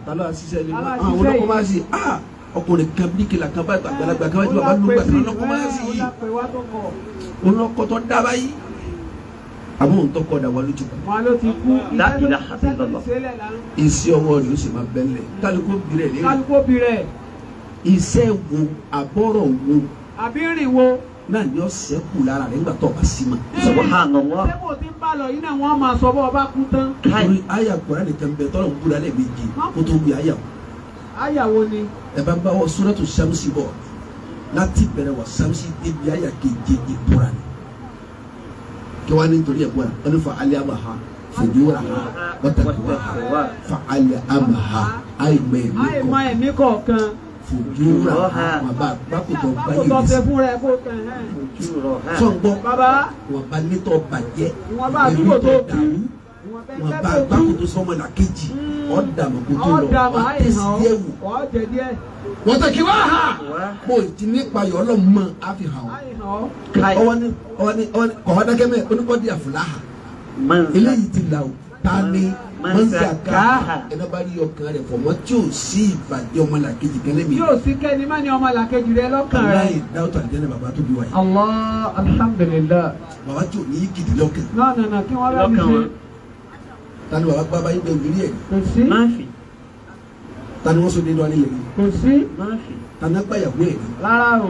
talo asisẹ ni Ala wọn ṣiṣẹ́ lọkọ máa si ọkùnrin kan bíríkìlà kan bá àgbàlagbà kan bá jù bàbá lùgbà kan lọkọ máa si yìí olùkọtọ dábà yìí àmọ́ òun tọkọ dà wà lójú kan. Wọn ló ti kú. La ilaha illallah. iṣẹ́ ọwọ́ rẹ̀ ó sì máa bẹ́ẹ̀ lẹ̀ kálukú bìrẹ̀ lé Kálukó bi rẹ̀. iṣẹ́ wo àbọ̀rọ̀ wo Àbí rìn wo. náà ni ó ṣẹ́kù lára rẹ̀ nígbà tó ọba sí ma. Subhanallah. Ṣé kò tí ń bá lọ yìí náà wọ́n máa sọ bọ́ ọba kú tán? torí àyà kura nìkan bẹ tọ́lọ̀ ń kúra lẹ́ẹ̀mejì kó tó wí àyà o. Àyàwó ni. ẹ bá bá wọ suratu Shamsi bọ̀ láti bẹ̀rẹ̀ wọ Shamsi débi àyà keje ìbúra ni. kí wàá ní nítorí ẹ̀gbọ́n rẹ̀ wọ́n ní fa alẹ́ àmà ha fòjúra ha wọ́tàkùwà ha fa alẹ́ àmà ha àìmọ̀ Àìmọ̀ ẹ̀mí kọ̀ọ̀kan. fòjúra ha wọn bá gbàkútọ̀ Kó báyìí tọ́ ní fẹ́ sí. fún rẹ̀ kó tẹ̀ ẹ́. sọ̀ngbọ́ Bàbá. wọn bá létọ̀ bàjẹ́ Ìwọ̀n bá àdúgbò tó kú. wọn bá gbàkútọ̀ sọmọlá kejì ọ̀dàmọ̀ kó tó lọ Ọ̀dàmọ̀ wọ́n tẹ̀sí àìhàn díẹ̀ wò. ọ̀ jẹ̀ díẹ̀. wọ́n tẹ̀ kí wá ha mo ti nípa yọ̀ ọlọ́mọ àfihàn Àìhàn. ọwọ́ ní kọ̀wádàkẹ́ mẹ́ oníkọ́dí àfúláhà eléyìí ti là ó ta ni mọ́nsàkáhà ẹ̀dá bá rí ọkàn rẹ̀ fọ̀ mọ́ tí ò sí ìbàjẹ́ ọmọlàkejì kẹlẹ́ mi. Yóò sí kẹ́ni má ní ọmọ làkejì rẹ lọ́kàn rẹ̀. aláì dáwọ́tò àdìjẹ́nà bàbá tó bí wáyé Allah alhamdulillah. bàbá tí ò ní í gidi lọ́kàn Náà kí wọ́n bá mi ṣe. ta ni bàbá gbá báyìí bẹ́ẹ̀ òbí rí ẹ̀ Kò sí. Máfi. ta ni wọ́n sọ nínú alẹ́ yẹn Kò sí. Máfi. ta ni gbàyàwó ẹ̀ rí Rárá o.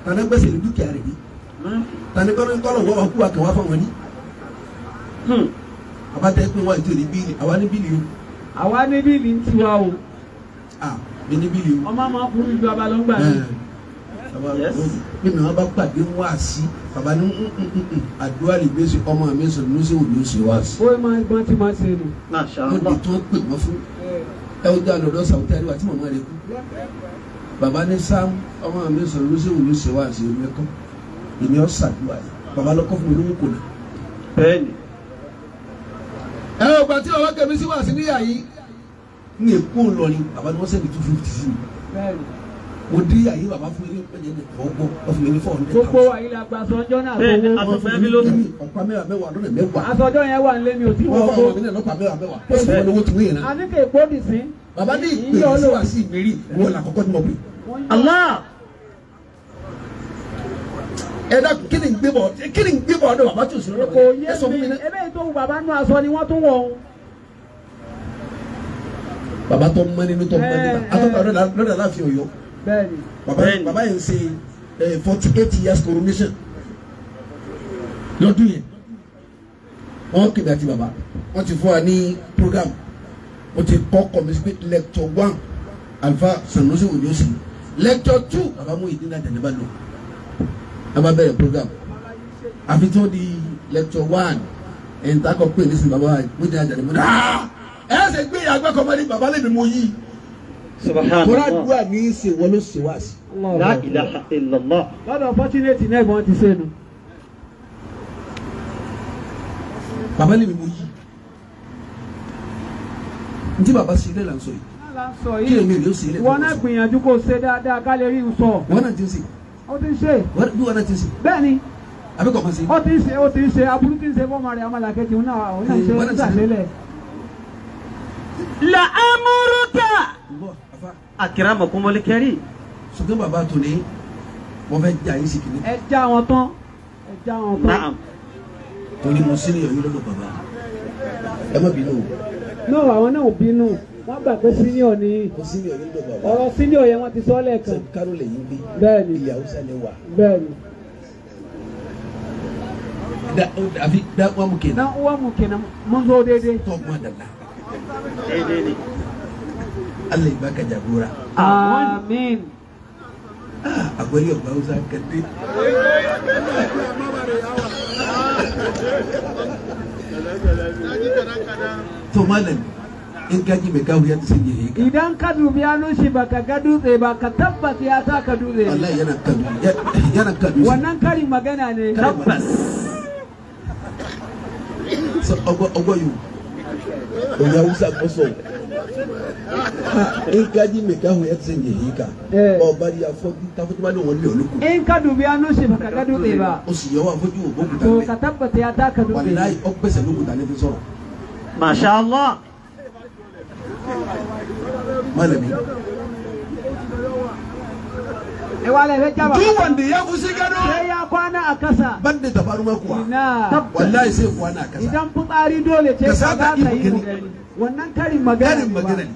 ta ni gbẹ́sẹ̀ ní dúkìá rẹ̀ rí Máfi. ta ni kọ́lọ́ wọ́n wá kú àkàwá fáwọn ní àbátẹ́ pé wọ́n ti rí bíìlì àwa ní bíìlì o Àwa ní bíìlì ń tiwa o. mi ní bíìlì o. Ọmọ máa kú ìlú abalọ́ngbà ni. bí mi wọn bá pàdé wá sí bàbá ní àdúrà lè gbèsè ọmọ mi sọ ní sèwò ní oṣù wá sí. Ó máa gbọ́n tí máa ṣe nù. Masha wọ́n di Allah. tí wọ́n pè wọ́n fún ẹ ó jẹ́ àlọ́dọ́ sàwùtí àríwá tí màmá rẹ̀ kú. bàbá ní sam ọmọ mi sọ ní sèwò ní oṣù wá sí omi ẹ̀kọ́ èmi ọ̀ sàdúrà yìí bàbá lọ́kọ́ fún mi lówó kò náà. Bẹ́ẹ̀ni. ẹ ò gbà tí ọwọ́ kẹ́mi sí wá sí níyà yìí ní èkó ńlọrin bàbá ni wọ́n sẹ́ni 250 sí mi Bẹ́ẹ̀ni. mo dé yà yìí bàbá fún mi ní ẹ̀jẹ̀ ní ọgbọ́n wọ́n fún mi ní 400,000. Gbogbo àyílẹ̀ agbàsọ́jọ́ náà Bẹ́ẹ̀ni, gbowó. àtọ̀fẹ́ bí ló tún. ọ̀pá mẹ́wàá lọ́nà mẹ́wàá. Aṣọjọ́ yẹn wà nílé mi ò tí wọ́n wọ́n fún kó. ọmọ mi náà lọ́pàá mẹ́wàá ó sì wọ́n lówó tún yìí náà. A ní kí èkó dì sí. bàbá ní ìpè sí wá sí ìgbèrí wọn là kọ́kọ́ ní mo pè. Allah. ẹ dá kí ni ń gbé bọ̀ ọdún bàbá tí ò sí lọ́dọ̀ Kò mi yé ẹ sọ fún mi mi. náà. Ebe tó wù bàbá nú aṣọ ni wọ́n tún wọ̀ ọ́n. bàbá tó mọ nínú tó mọ níta àtọ́kọ̀ lọ́dọ̀ láàfin Ọ̀yọ́ Bẹ́ẹ̀ni. bàbá yẹn ń ṣe 48 years coronation lọ́dún yẹn wọ́n kébé àti bàbá wọ́n ti fún wa ní program wọ́n ti kọ́ kọ́mísí lecture 1 Alfa Sanusi Ojosi lecture 2 bàbá mú ìdí náà tẹ̀lé bá lò a bá bẹ̀rẹ̀ program àfi tí wọ́n di lecture 1 ẹ̀yìn tá a kọ́ pé ní sinmi bàbá mú ìdí náà tẹ̀lé bá lò ẹ̀ ẹ́ sẹ́ gbé àgbẹ̀ kọ́mọ́lé bàbá lè mi mú yìí Subhanallah. kóra dùn ní í ṣe wọ́n ló ṣe wá sí. La ilaha illallah. Lọ́dọ̀ fọ́tínẹ́tì náà ìbọn ti ṣe nu. bàbá lè mi mú yìí ntí bàbá ṣe ilé là ń sọ yìí Sọ kí lè yìí. mi rí ó ṣe ilé Ìwọ náà gbìyànjú kó ṣe dáadáa ká lè rí i sọ. wọn náà ti ń ṣe Ó ti ń ṣe. bí wọn náà ti ń ṣe Bẹ́ẹ̀ni. àbí kò máa ṣe. Ó ti ń ṣe aburú ti ń ṣe fọ́ọ̀mù rẹ̀ ọmọ làkejì òun náà ṣe wọ́n náà ti ṣe. ṣàṣẹlẹ̀. La amuruka. bọ́ afa Akramakumul karim. ṣùgbọ́n bàbá tó ní wọ́n fẹ́ jà yín sí kìíní Ẹ já wọn tán. Ẹ já wọn tán. Naam. torí mo sí ní ọ̀yọ́ lọ́dọ̀ bàbá ẹ má bínú o Náà àwọn náà ò bínú. wọ́n gbà pé senior ni Mo senior ní lọ́dọ̀ bàbá. ọ̀rọ̀ senior yẹn wọ́n ti sọ lẹ́ẹ̀kan. Sẹ́ni káró lè yín bí. Bẹ́ẹ̀ni. Ilé Haúsá lè wà. Bẹ́ẹ̀ni. Àfi dá wọn mú kéde. Dan uwan mu kenan mun zo daidai. Tọ́gbọ́n dàda. daidai ne. Allah ya baka jagora. Amin. Akwai yau Hausa kadai. To malam in ka ji mai kawo ya tsinye heka. Idan ka dubi hannun shi baka ga dutse ba ka tabbata ya taka dutse. Allah yana kadu. Wannan karin magana ne. Tabbas. So ogoyu. Ya Hausa koso. In ka ji mai kawo ya tsinye heka. Bari ya fo ta fito ba don wani oluku. In ka dubi hannun shi baka ga dutse ba. O si yawa fojú ògbógun To tàbí. ka tabbata ya taka dutse. Wallahi ọgbẹ́sẹ̀ lókun tàbí fi sọ̀rọ̀. Masha Allah. Malami. Wale ya jaba. Duk wanda ya kusi gado. Sai ya kwana a kasa. Banda tabaruma kuwa. Ina. Wallahi sai kwana a kasa. Idan fitsari dole ce Ka ka saka za ka yi ido mu gani. Wannan karin magana Karin magana ne.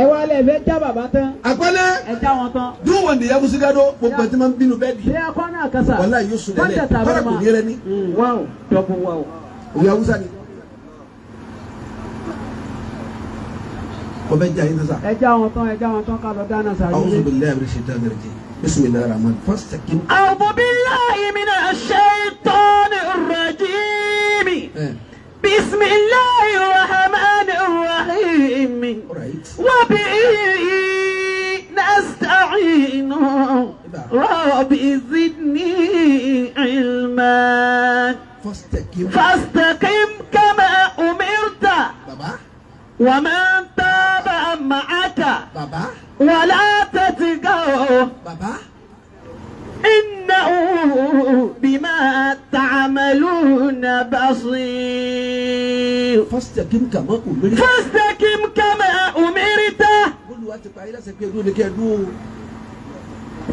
Wale ya jaba ba tán. Akwai Ẹ já wọn tán. duk wanda ya kusi gado gbogbo tí máa ń bínú bẹ́ẹ̀ Sai di. ya kwana a kasa. Wallahi yóò sùn lẹ́lẹ̀. Banda Fara kò tabarma. ní rẹ ní. Wow. Double wow. Òye Hausa ni. Wọ́n bẹ jẹ́ àyín sá. Ẹ já wọn tán ká lọ dáná sáré. A'udhu billahi minash shaitanir rajim. Bismillahir rahmanir rahim. Fastaqim. أعوذ بالله من الشيطان الرجيم. بسم الله الرحمن الرحيم. Alright. وبه نستعين رب زدني علما Fastaqim. فاستقم كما أمرت Baba. ومن تاب معك Baba. ولا تتقوا Baba. إنه بما تعملون بصير Fastaqim kama umirta. فاستقم كما أمرت Olúwa ti parí láti pé dúró ní kẹ́ dúró.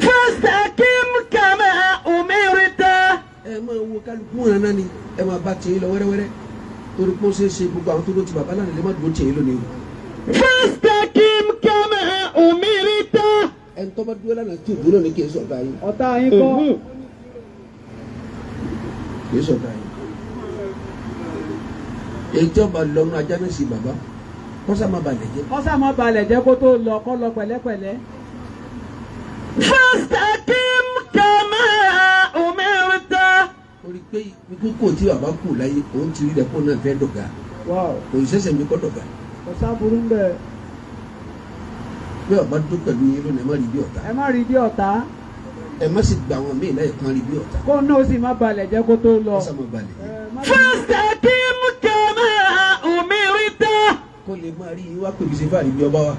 فاستقم كما أمرت Ẹ máa wo kálukú wọn náà ni ẹ máa bá tiẹ̀ lọ wẹ́rẹ́wẹ́rẹ́ torí pé ó ṣeé ṣe gbogbo àwọn tó ló ti bàbá náà lè má dúró tiẹ̀ lónìí o. فاستقم كما أمرت Ẹni tó bá dúró lánàá tí ò dúró ní kì í sọ̀tà yín. Ọ̀tá yín kọ́. Kì í sọ̀tà yín. Èyí tí ọba lọ́nu ajá náà sí bàbá kọ́sà má balẹ̀ jẹ́. Kọ́sà mọ́ balẹ̀ jẹ́ kó tó lọ kọ́ lọ pẹ̀lẹ́pẹ̀lẹ́. فاستقم كما أمرت Torí pé ikú kò tí bàbá kù láyé òun ti rí rẹ̀ kó náà fẹ́ dọ̀gá. Kò ì sẹ́sẹ̀ mi kọ́ dọ̀gá. Kò sáburú ń bẹ̀. Bí bàbá dún pẹ̀lú yín lónìí ẹ má rí bí ọ̀tá. Ẹ má rí bí ọ̀tá. Ẹ má sì gba àwọn míì láyé kan rí bí ọ̀tá. Kó náà sì má balẹ̀ jẹ́ kó tó lọ. Kọ́sà má balẹ̀ jẹ́. فاستقم كما أمرت Kó lè máa rí yín wá pèbí sí fàrí bí ọba wa.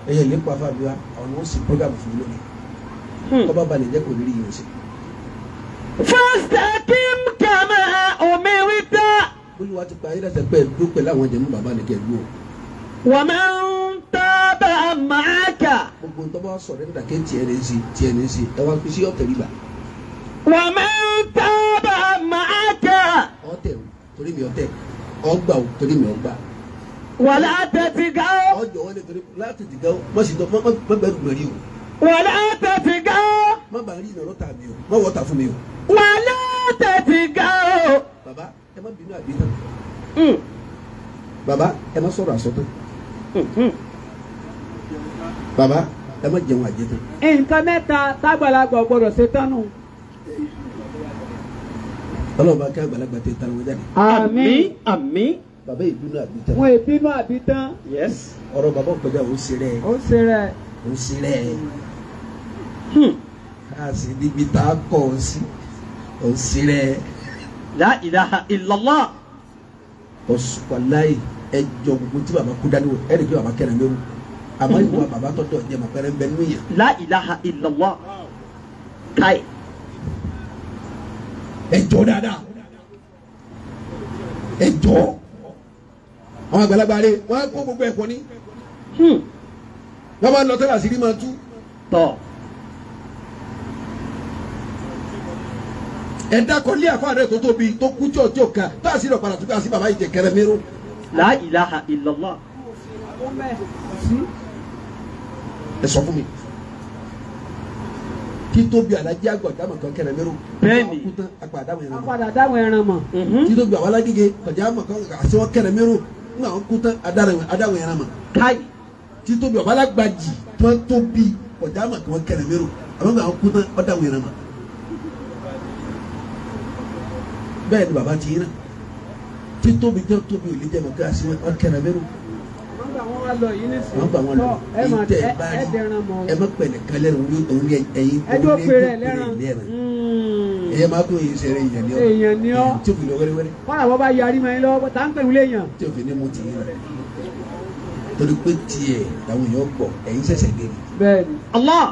Ẹyẹ lè pa fàbí wa àwọn ni wọ́n sì prógámù fún mi lónìí. Kọ́ bá balẹ̀ jẹ́ kò ní rí yín sí. فاستقم كما أمرت Olúwa ti parí láti pẹ́ dúró pẹ̀lú àwọn jẹ̀mú bàbá ni kẹ́ dúró. ومن تاب معك Gbogbo tó bá sọ̀rọ̀ nígbà kí tiẹ̀ ní sí ẹ wá fi sí ọ̀tẹ̀ rí bá. ومن تاب معك Ọ̀tẹ̀ o torí mi ọ̀tẹ̀ ọgbà o torí mi ọgbà. ولا تتقوا Ọjọ́ wọn ni torí láti dìgbà o má sì tọ́ má gbẹ́rù gbẹ̀rí o. ولا تتقوا Má bàa rí ìnáwó tà mí o má wọ́ tà fún mi o. ولا تتقوا Bàbá ẹ má bínú àbí tán. Bàbá ẹ má sọ̀rọ̀ àsọtán. Bàbá ẹ má jẹun àjẹtán. Nǹkan mẹ́ta tágbàlagbà gbọ́dọ̀ ṣe tánù. Ọlọ́run bá kí àgbàlagbà tẹ tara wọn jáde. àmín àmín. Bàbá ìbínú àbí tán. Wọn ìbínú àbí tán. Yes. Ọ̀rọ̀ bàbá ọ̀pẹ̀jà ò ń ṣe rẹ̀ Ó ṣe rẹ̀. ò ń ṣe rẹ̀. A sì níbi tá a kọ̀ ọ́ sí ò ń ṣe rẹ̀. La ilaha illallah. Wàláyé ẹjọ gbogbo tí bàbá kú dání o ẹni kí bàbá kẹrin lóru àmọ́ ìwà bàbá tọ́tọ̀ jẹ́ màá pẹ́rẹ́ ń bẹ nínú yẹn. La ilaha illallah. Kai. Ẹjọ dáadáa ẹjọ àwọn àgbàlagbà rẹ wọn á kó gbogbo ẹ̀kọ́ ní wọn bá lọ tẹ́lẹ̀ àṣírí máa tú Tọ́. ẹ̀dá kan lé àfa rẹ̀ tó tóbi tó kú tí ọjọ́ kan tó àṣírí ọ̀padà tó ká sí bàbá yìí jẹ kẹrẹ mérò. La ilaha illallah. ẹ sọ fún mi títóbi alájẹ àgbà dámọ̀ kan kẹrẹ mérò. Bẹ́ẹ̀ni. apàdà dáwọn ẹran mọ̀. títóbi àwọn alágége ọjà àmọ̀ kan àti wọn kẹrẹ mérò ní àwọn kú tán adáwọn ẹran mọ̀. Kai. títóbi àwọn alágbàjì tó tóbi ọjà àmọ̀ kan kẹrẹ mérò àwọn àwọn kú tán adáwọn ẹran mọ̀. bẹ́ẹ̀ ni bàbá ti yín náà títóbi jẹ́ tóbi ò lè jẹ́ mọ̀ kí a sì wọn kẹrẹ mérò. wọ́n lọ yìí ní sùn. wọ́n gbà wọn lọ èyí tẹ ẹ bá rí ẹ má pẹ̀lẹ́ kálẹ̀ òun ẹ̀yin ẹjọ́ péré lẹ́ràn. ẹ̀yẹ máa kó èyí sẹ́rẹ̀ èèyàn ni ọ́ tí o fi lọ wẹ́rẹ́wẹ́rẹ́. wọ́n làwọn bá yarí mọ́ ẹ lọ́wọ́ tá ń pè wílé yàn. tí o fi ní mo ti yín rẹ̀ torí pé tiẹ̀ làwọn èèyàn pọ̀ ẹ̀yin ṣẹ̀ṣẹ̀ dé ni. bẹ́ẹ̀ni. Allah.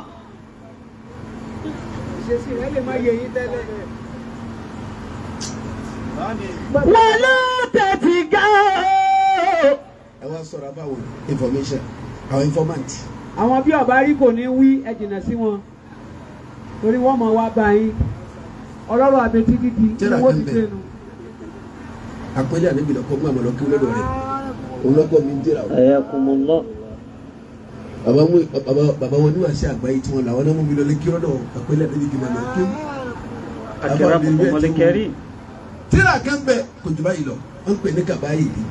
ìṣesí rẹ lè má yẹ yín tẹ́lẹ̀. Wala tatiga. ẹ wá sọ̀rọ̀ about information our informant. àwọn bí ọba rí kò ní wí ẹ jìnnà sí wọn torí wọ́n mọ̀ wá bá yín ọlọ́rọ̀ àbẹ̀tí gidi ni wọ́n ti gbé nu. àpẹẹrẹ àlebi lọkọ mú àmọ́ lọkọ lọ́dọ̀ rẹ̀ òun lọkọ mi ń jẹrà o. Ayakumullah. bàbá wọn níwà sí àgbáyé tí wọn làwọn náà mú mi lọ lé kí lọ́dọ̀ àpẹẹrẹ àlebi kí wọn lọ kí. Akramakumul karim. tíra kan bẹ kò jù báyìí lọ wọn pè ní kàbáyé yìí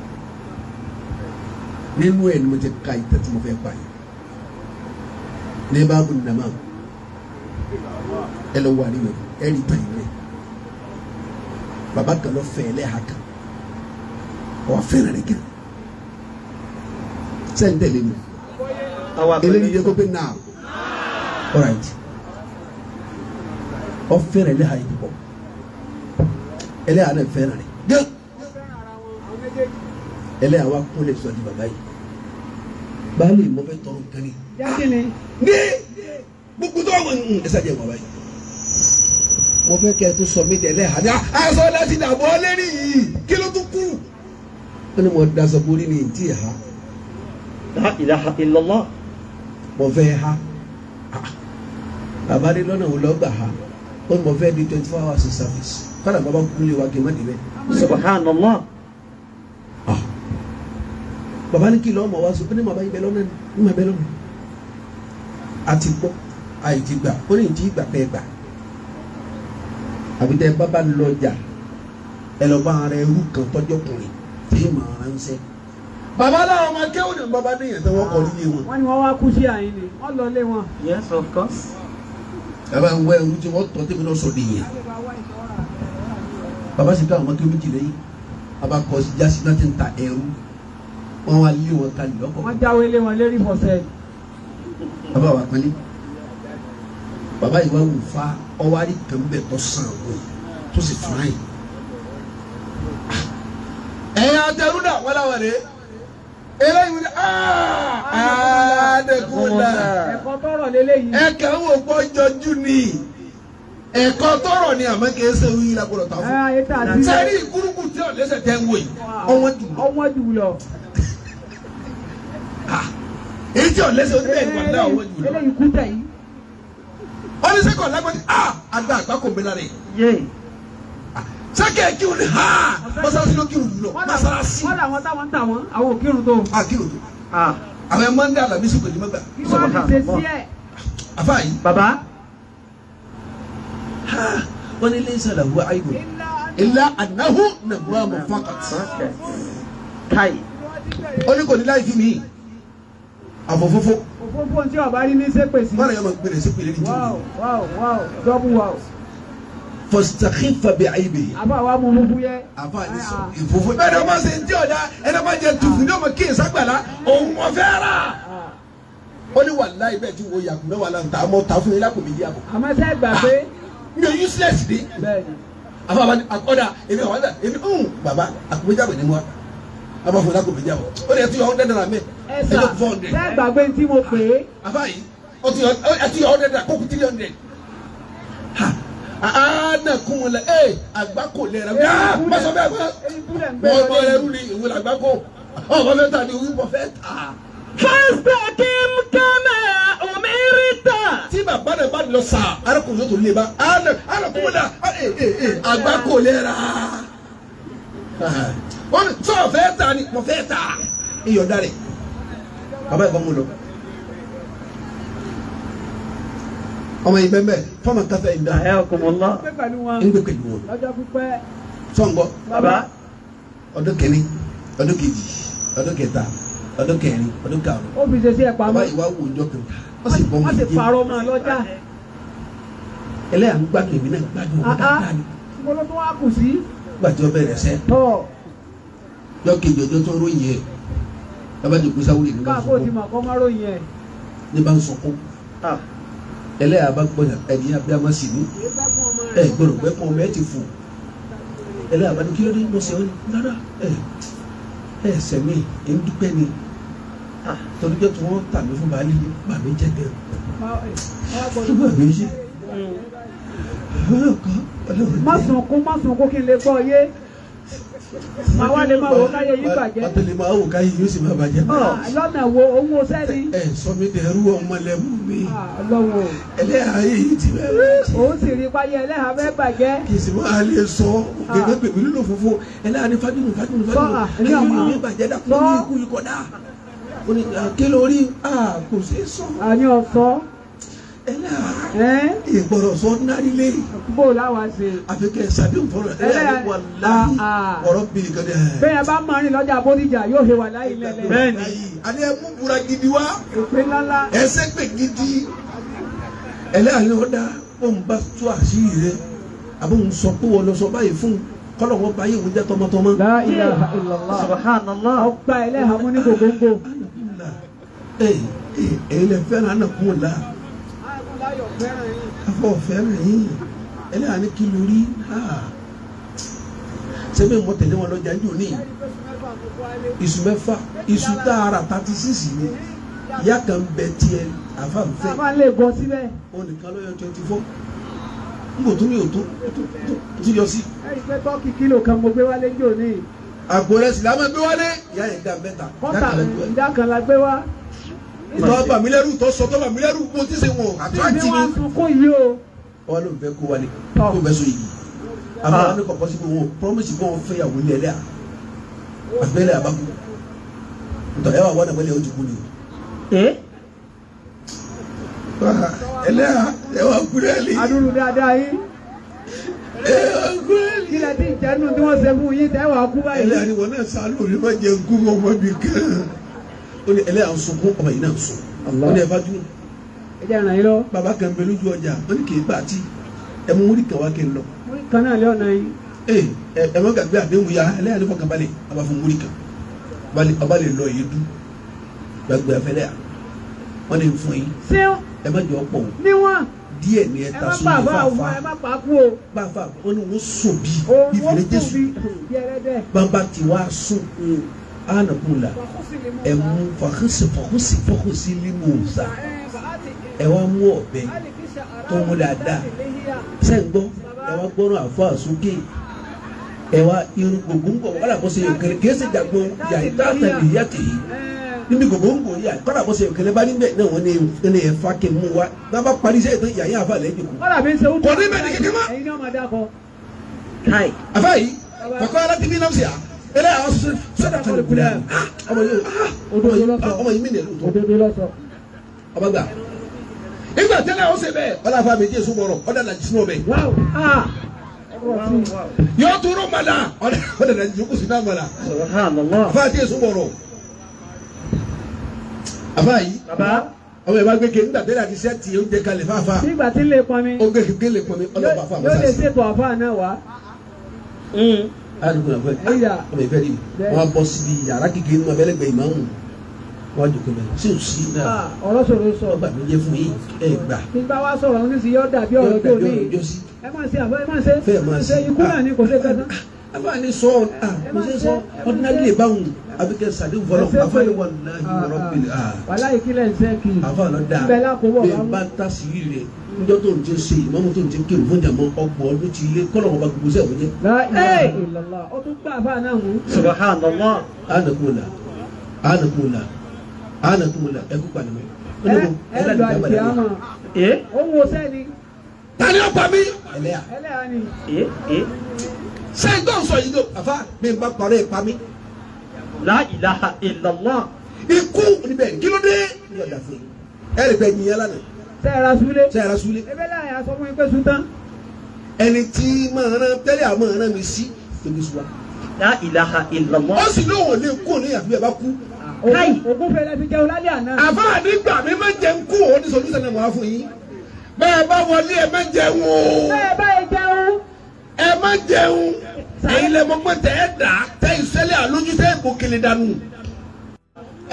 nínú ẹ ni mo ti ka ìtàn tí mo fẹ́ pa yìí ní báàbù nàmá ẹ lọ wà nínú ẹ rí tàn yìí bàbá kan lọ fẹ́ ẹlẹ́hà kan ọ fẹ́ràn rẹ̀ kiri sẹ́ni tẹ̀lé mi eléyìí yẹ kó pé náà alright ọ fẹ́ràn ẹlẹ́hà yìí pọ̀ ẹlẹ́hà náà fẹ́ràn rẹ̀ dé ẹlẹ́yà wa kúnlẹ̀ sọ di bàbá yìí baálé mo fẹ́ tọrọ nǹkan ni. jákèlè. ní gbogbo tó wà ní ẹsẹ̀ jẹ́ bàbá yìí mo fẹ́ kẹ́ ẹ tó sọ mí di ẹlẹ́yà ní aṣọ láti dàbọ̀ lẹ́rìí yìí kí ló tún kú. wọ́n ní mo daṣọ borí ní ìdí ha. La ilaha illallah. mo fẹ́ ha bàbá ní lọ́nà wo lọ́gbà ha ó ní mo fẹ́ di 24 hours service kọ́nà bàbá kúnlẹ̀ wa kì í má dé bẹ́ẹ̀. Subhanallah. bàbá ní kí lọ́ọ́ mọ̀ wá sọ pé ní màbá yìí bẹ lọ́nà ní màbá bẹ lọ́nà àti gbọ́ àìtí gbà ó ní ìtì gbà pẹ́ gbà àbí tẹ bàbá lọ́jà ẹ lọ́ bá ara ẹrú kan tọ́jọ́ kùnrin tí ì máa ránṣẹ́. bàbá làwọn ọmọ akẹ́wọ̀n ní bàbá ní ìyẹn tí wọ́n kọ́ nílé wọn. wọ́n ní wọ́n wá kú sí àyín ni wọ́n lọ lé wọn. Yes, of course. bàbá ń wá ẹrú tí wọ́n tọ́ tẹ́mi náà sọ de yẹn. bàbá sì ká àwọn ọmọ akẹ́wọ̀n méjì lẹ́yìn bàbá kọ́ sí jásí náà ti ń ta ẹrú wọ́n wá lé wọn kalẹ̀ lọ́kọ̀. wọ́n jáwé lé wọn lérí fọ̀sẹ̀. bàbá wa pẹ́lẹ́ bàbá yìí wá wù fa ọwárí kan bẹ̀ tọ́ sàn wò tó sì fún ayé. ẹ̀yin àtẹrúdà wọ́n láwọn rẹ̀ eléyìí wọ́n àádẹ́kùnlá ẹ̀kọ́ tọrọ lélẹ́yìí. ẹ̀kẹ́ wò gbọ́ jọjú ni ẹ̀kọ́ tọrọ ni àmọ́ kì í ṣe wíyí lágbọ́dọ̀ ta fún. sẹ́rí ìkúrúkú tí ò lẹ́sẹ̀ tẹ́ ń wò yìí ọwọ́n jù lọ. èyí tí ò lẹ́sẹ̀ oníbẹ̀ ìgbà náà ọwọ́ jù lọ. eléyìí kú tẹ̀ yìí. wọ́n ní sẹ́kọ̀ọ́ lágbọ́dọ̀ àgbà àgbà kò gbé lára yìí. sẹ́kẹ̀ kí o ní mọ́sálásí ló kírun lọ mọ́sálásí. wọ́n làwọn táwọn ń tà wọ́n àwọn ò kírun tó. kírun tó. àwọn ẹ̀ mọ́ndé alamisi pẹ̀lú mọ́gbà. kí wọ́n ti ṣe sí ẹ̀. àfa yìí. Baba. wọ́n ní lẹ́yìn sàlà wọ àyìnbó ilá ànáhù nàbúrà mọ̀ fákàtì. Kai. ó ní kò ní láì fi mí àfọ̀fọ́fọ́. òfófó tí ọba rí ní sépè sí. wọ́n rẹ̀ yọ máa gbèrè sí pèlè ní wow wow wow double wow. fọsitakífa bẹ àyìnbó. àbá wa mú fúfú yẹ. àbá ní sọ ìfọ̀fọ́. bẹ́ẹ̀ ni wọ́n máa ṣe ń tí ọ̀dà ẹni máa jẹ tùfù ní ọmọ kíyè ságbàlá òun mọ̀ fẹ́ rà. ó ní wàláhì bẹ́ẹ̀ tí wo yàgò mẹ́wàá la ń ta àmọ́ ta fún yín lápò méjì àbọ̀. àmọ́ sẹ́ gbà pé. mi ò useless de. bẹ́ẹ̀ni. àbá ọ̀dà èmi àwọn èmi bàbá àpò méjì àbọ̀ ni mo wá àbá fún yín lápò méjì àbọ̀ ó lè ti yọ $100 mẹ́ ẹ sà sẹ́ gbàgbé tí mo pè é. àbá yìí ó ti yọ $100 kókù $300. ana kun la àgbákò lè rẹ mọsọ bẹ́ẹ̀ gbọ́ wọ́n bọ̀ ẹrú ni ìwé àgbákò ọ̀ bọ́ fẹ́ ta ni ìwé bọ́ fẹ́ ta. Fastaqim kama umirta. tán. tí bàbá rẹ̀ bá lọ sà arákùnrin yóò tó lé bá arákùnrin dà àgbà kò lera wọ́n sọ fẹ́ ta ni mo fẹ́ ta iyọ̀dá rẹ̀ bàbá ìbọn mu lọ. ọmọ yìí bẹ́ẹ̀ bẹ́ẹ̀ fọmọ kẹfẹ yìí dá Ayakumullah. ń gbé pẹ̀lú wọn lọ́jọ́ pípẹ́. sọ̀ngbọ́ Bàbá. ọdún kìíní ọdún kejì ọdún kẹta ọdún kẹrin ọdún karùn-ún ó fi ṣe sí ẹ̀ bàbá pamọ́. yìí wá wò ọjọ́ kan wọ́n sì bọ́ wọ́n sì parọ́ mọ́ lọ́jà. ẹlẹ́yà ń gbádùn èmi náà gbádùn òun dáadáa ni mo ló tún wá kù sí. nígbà tí wọ́n bẹ̀rẹ̀ sẹ́ tọ́ yọ kejì ọjọ́ tó ń ròyìn ẹ̀ bàbá jòkó sáwúrì ní bá ń káàkó ti sọkún mọ̀ kọ́ má ròyìn ẹ̀. ní bá ń sọkún ẹlẹ́yà bá gbọ́ ẹ̀dí abiyamọ sí ni ẹ gbọ́dọ̀ pẹ́ pọ́n ọmọ ẹ ti fò ẹlẹ́yà bá ní kí ló dé lọ́sẹ̀ ọ́ ni rárá ẹ sẹ̀mí ẹ̀ ń dúpẹ́ ni torí pé tí wọ́n tà mí fún baálé ní bàmí jẹ́ gẹ̀ tó bàmí yé má sunkún kí n lè gbọ́ yé. màá wá lè máa wò káyé yín bàjẹ́. àtẹlẹ máa wò káyé yóò sì máa bàjẹ́. lọ́nà wo owó sẹ́ni. ẹ sọ mi dẹrú ọmọlẹ́mú mi lọ́wọ́ ẹlẹ́yà yìí ti bẹ́ẹ̀ òun sì rí páyé ẹlẹ́hà fẹ́ bàjẹ́. kì í sì máa lè sọ gẹ́gẹ́ pèmí nínú fúnfú ẹlẹ́yà ní fájúmù ayé mi bàjẹ́ dà kó ní ikú ikọ̀ dà ó ní kí lórí kò sí sọ. àní ọ̀sọ́. ẹlẹ́yà ìgbọ̀rọ̀ sọ nárílé bó láwa ṣe. àfikẹ́ sàdéhùn fọlọ́ ẹlẹ́yà wà láàyè ọ̀rọ̀ bìrì kan dẹ̀. bẹ́ẹ̀ bá máa rìn lọ́jà Bódìjà yóò he wà láyé lẹ́lẹ́. Bẹ́ẹ̀ni. àní ẹ mú búra gidi wá òpè ńláńlá. ẹsẹ̀ pè gidi ẹlẹ́yà ni ó dá bóun bá tú àṣírí rẹ àbóun sọ pé wọ́n lọ sọ báyìí fún kọ́lọ̀ wọn bá yé òun jẹ́ tọmọtọmọ. La ilaha illallah. Subhanallah. ọgbà ẹlẹ́hà mú ní gògóńgò. èyí lè fẹ́ràn àná kún un la afọ fẹ́ràn yìí ẹlẹ́yà ni kí lórí sẹ́mi mọ tẹ̀lé wọn lọ́jà ní òní iṣu mẹ́fà iṣu tààrà 36 ni ìyá kan bẹ tiẹ̀ àfàǹfẹ́ àbá lè bọ́ síbẹ̀. wọn nìkan lọ́yọ̀ 24 n kò tún ní òtún tún yọ sí. ẹ̀rí pé tọ́kì kílò kan mo gbé wálé jò ní. àgbo rẹ̀ sì lámà gbé wálé ìyá yẹn dá mẹ́ta. kọ́tà ìdá kan la gbé wá. ìtọ́ bàmílẹ́rù tó sọ tó bàmílẹ́rù mo ti ṣe wọn àtúntì ìdí wa ni. sunkún yìí o. wọn ló ń fẹ́ kó wálé kó bẹ́ so yìí àmọ́ wọn ní kọ̀kọ́ sí pé wọn promise kó wọn fẹ́ yàwó ilé ẹlẹ́à àgbẹ̀lẹ̀ àbákú ntọ́ ẹ wà wọ́n nàgbẹ́lẹ̀ ojú kú ni. ẹlẹ́à ẹ wà kúrẹ́lì. adúlù dáadáa yín. ẹ wà kúrẹ́lì. kí lẹ ti jẹnu tí wọ́n ṣe fún yín tẹ́ wà kú báyìí. ẹlẹ́à ni wọn náà sálò ní wọ́n jẹ nkú ọmọ mi kan. ó ní ẹlẹ́à ń sunkún ọmọ yìí náà sùn. ó ní ẹ bá dún. ẹ jẹ́ ìrànyìn lọ. bàbá kan bẹ lójú ọjà ó ní kì í bá a ti ẹ mú múrí kan wá kí n lọ. múrí kan náà lé ọ̀nà yìí. ẹ mọ gàgbé àdéhùn ya ẹlẹ́yà ní fọkàn balẹ̀ a bá fún múrí kan ọba lè lọ yìí dú gbàgbé afẹ́lẹ́ à wọ́n lè fún yín ẹ má jọ pọ̀ níwọ̀n díẹ̀ ní ẹ ta sún ní fàáfà ẹ má pa kú o. fàáfà wọn ni wọ́n sùn bí wọ́n ìfẹ̀lẹ́ sùn jésù bí ẹlẹ́dẹ̀. bàbá tí wàá sùn ànàkùnlà ẹ mú fọkùsì límù ọ̀sà ẹ wá mú ọ̀bẹ tó mú dáadáa sẹ́yìn gbọ́ ẹ wá gbọ́rọ̀ àfọ àsókè ẹ wá irun gbogbo wọ́n làkọ́ sí òkèlè kìí ṣe jàgbọ́n yàrá ìtàtà ìyá tèyí níbi gbogbo yà kọ́ làkọ́ sí òkèlè bá níbẹ̀ náà wọ́n ní ẹ fa kí n mú wa náà bá parí sẹ́yìn tó yàrá àfa lẹ́yìn kù. kọ́lá mi ń ṣe wúdú. kò ní bẹ́ẹ̀ ni kékeré ma. ẹ̀yin náà máa dá kọ. àfa yìí kọ̀kọ́ aláti bí náà ṣe à ẹlẹ́ àwọn sọ́dà kan lè kulẹ̀ ọmọ yìí mí nìyẹn lóòótọ́ òdodo lọ́sọ. ọba gbà nígbà tẹ́lẹ̀ ó ṣe bẹ́ẹ̀ ọlọ́fà méjì èso bọ̀rọ̀ ọ̀dà làjì sínú ọbẹ̀ yóò tóró mọ̀lá ọ̀dà làjì sókò sínú àmàlà àfa àti èso bọ̀rọ̀ àfa yìí ọmọ ìbá gbé kéwìn gbàgbé láti sẹ́ẹ̀tì oúnjẹ kalẹ̀ fáfá nígbà tí ń lè pọn mi ó gbé kéwìn lè pọn mi ọlọ́pàá fún yóò lè àmọ́sá sí. ṣètò àfa náà wá. alùpùpù náà fẹ́ ọmọ ìfẹ́ rí wọn bọ́ síbi yàrá kékeré nínú abẹ́lẹ́gbẹ̀ ìmáàmù wọn jòkó bẹ́ẹ̀ sí òsì náà ọ̀rọ̀ sọ̀rọ̀ sọ. ọgbà mi jẹ́ fún yín ẹ gbà. nígbà wá sọ̀rọ̀ ní sí yọ́ dàbí ọ̀rọ̀ tó ní. ẹ máa ṣe àbọ̀ ẹ máa ṣe. fẹ́ẹ̀ máa ṣe ikú náà ni kò ṣe kankan. afaani sọ kò ṣe sọ ọdúnladì lè báwọn abikẹ sadi fọlọ afaani wàllahi rabbil wàhálà ìkílẹ̀ ń sẹ́ kì í. afaani da bẹ́ẹ̀ lákòóbọ̀ bẹ́ẹ̀ bá ta sí i rẹ̀ njọ́ tó ń tẹ́ ṣe ìmọ̀mú tó ń tẹ́ kéwòn fún jàmọ́ ọgbọ̀n ọdún ti ilé kọ́lọ̀ wọn bá gbogbo sẹ́ wọ́n jẹ́. La ilaha illallah ó tún gbà fáà náà mú. Subhanallah. anakunla anakunla anakunla ẹkú panimẹ ẹ lọ àìsí àmọ́ òun wo sẹ́ni. tani ó pa mí. ẹlẹ́yà ni. sẹ́yìn tó ń sọ yìí ló àfa mi ń bá parọ́ ẹ̀ pa mí. La ilaha illallah. ikú níbẹ̀ kí ló dé. yóò dà fún yín ẹ lè bẹ yìnyín lánàá. sẹ́yìn súlé. ebe láyà sọ fún mi pé sùn tán. ẹni tí máa rán tẹ́lẹ̀ àmọ́ rán mi sí tóbi sùn wa. La ilaha illallah. ó sì lóun ò lè kú ní àfi bẹ́ẹ̀ bá kú. ògùn fẹlẹ fi jẹun lálẹ́ àná. àfáà nígbà mi máa ń jẹun kú òun ní solution náà wá fún yín. bẹ́ẹ̀ bá wọlé ẹ máa ń jẹun o. bẹ́ẹ̀ bá yẹ jẹun. ẹ máa ń jẹun. èyí lè mọ pé tẹ ẹ dà tẹ ìṣẹ̀lẹ̀ àlójú tẹ ìbò kele dànù.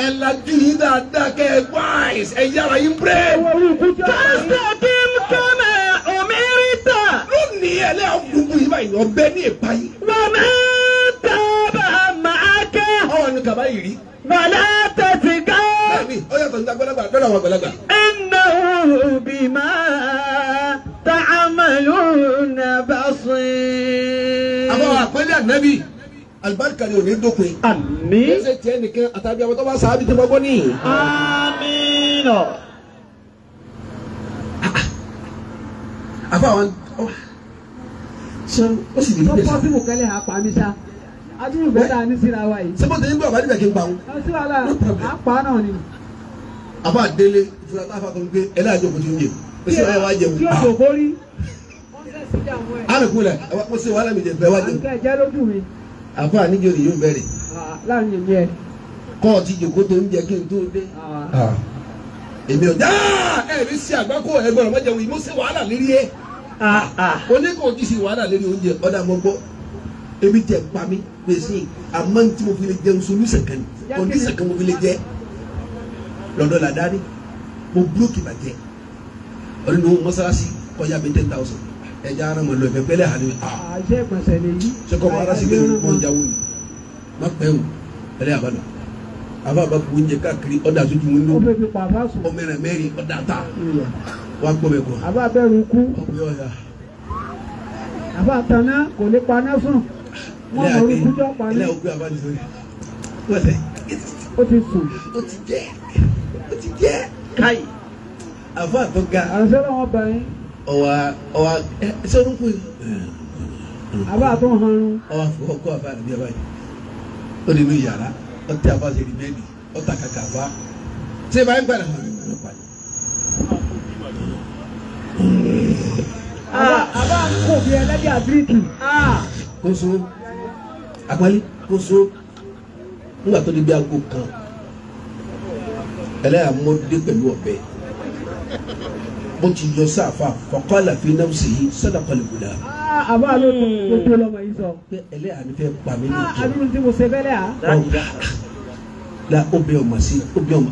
ẹ lajú yín dáadáa kẹ ẹ wáìs ẹ yára yín brẹ. pásítọ̀ kí n kọ́nà òmìnirítà. lónìí ẹ lẹ́yà gbogbo yìí báyìí ọbẹ̀ ní ìpa yìí. wọ́n máa tábà máa kẹ́. ọwọ́ ni kaba yìí rí. wàlá tẹ̀sí ká. bẹ́ẹ̀ni ó yàtọ̀ nígbà gbọ́dọ̀gbà lọ́dọ̀ àwọn àgbàlagbà. innahu bima ta'maluna basir. àbọ̀ àpẹẹrẹ ànábì alibarika ni òní dópin. àmín. ẹsẹ̀ tiẹ̀ nìkan àtàbí àwọn tó bá sáábì tó bá gbọ́ nìyí. àmín. àbọ̀ àwọn ṣé ó sì lè tó yí bẹ́ẹ̀ sá. pọ́sibù kẹ́lẹ́ àpá mi sá. adúlù bẹ́ẹ̀ ní síra wa yìí. sẹ́kọ̀ọ́ tẹ̀lé ń bọ̀ bá níbẹ̀ kí n pa wọn. sí wàhálà àpá náà ni. àbọ̀ àdélé ìfúra tá a fa tó ń gbé ẹlẹ́yàjọ kò tí ń jẹ ó sì wáyé wá jẹun. tí o jò kórí. àmì kúlẹ̀ ó sì wàhálà mi jẹ bẹ́ẹ̀ wá jẹun. àǹkẹ́ jẹ́ lójú mi. àbọ̀ àníjọ ni yóò bẹ̀rẹ̀. láàrin èmi ẹ. kọ́ọ̀tì jòkó tó ń jẹ kí n tó dé. èmi ò dáa ẹ̀ mi sí àgbákò ẹ̀gbọ́n ọ̀rọ̀ mọ́jẹun yìí mo ṣe wàhálà lérí ẹ̀. oníkò ti ṣe wàhálà lérí oúnjẹ ọ̀dà mọ́ gbọ́ ebi tẹ pa mi pèsè àmọ́ tí mo fi lè jẹun solúsẹ̀ kan kọ́ndíṣẹ̀ kan mo fi lè jẹ lọ́dọ̀ la dání mo búlókì bàjẹ́ ọdún ní mọ́sálásí kọjá mi 10,000 ẹja ara ma lọ ẹ̀fẹ̀ pẹ́lẹ́ hàn ní àṣẹ ìpàṣẹ lè yí. sẹ́kọ̀ mọ́ ara sí kẹ́lẹ́ mọ́ ìjáwó ni má pẹ́ o ẹlẹ́ àbálà àbá bá bu oúnjẹ káàkiri ọ̀dà tó ju wọn lọ ó fẹ́ fi pàfà sùn. ọmọ ẹ̀rẹ̀ mẹ́rin ọ̀dà ta wà gbọ́ bẹ̀ kọ́ àbá bẹ̀rù kú. ọ̀pẹ́ ọ̀yà àbá tanná kò lè paná sùn. wọ́n mọ̀ orí kújọ́ paná. ilé ògbé àbá nìsọ̀rọ̀ wọ́n sẹ́ ó ti sùn. ó ti jẹ́ káyì. àfa tó ga àṣẹ làwọn bá yín. ọwa sọ́dún kù àbá tó ń hanrun. ọwa kọ́ àfa àbí àbá yìí ó nínú yàrá ó tẹ àfa ṣe rìbẹ́ẹ̀lì ó ta kàkà àfa ṣé báyìí gbàdá fún mi ló pa ní. àbá kò bí ẹlẹ́dẹ̀ àbíríkì. kó so àpálí kó so nígbà tó di bí aago kan ẹlẹ́yà mọ́dé pẹ̀lú ọ̀bẹ bó ti yọ sáfà faqala fi nafsihi sadaqal gulam. àbá ló tó lọ́mọ yìí sọ. pé ẹlẹ́yà mi fẹ́ pa mí ní ìjọ. àdúró tí mo ṣe fẹ́lẹ́ à. la obi ọmọ sí obi ọmọ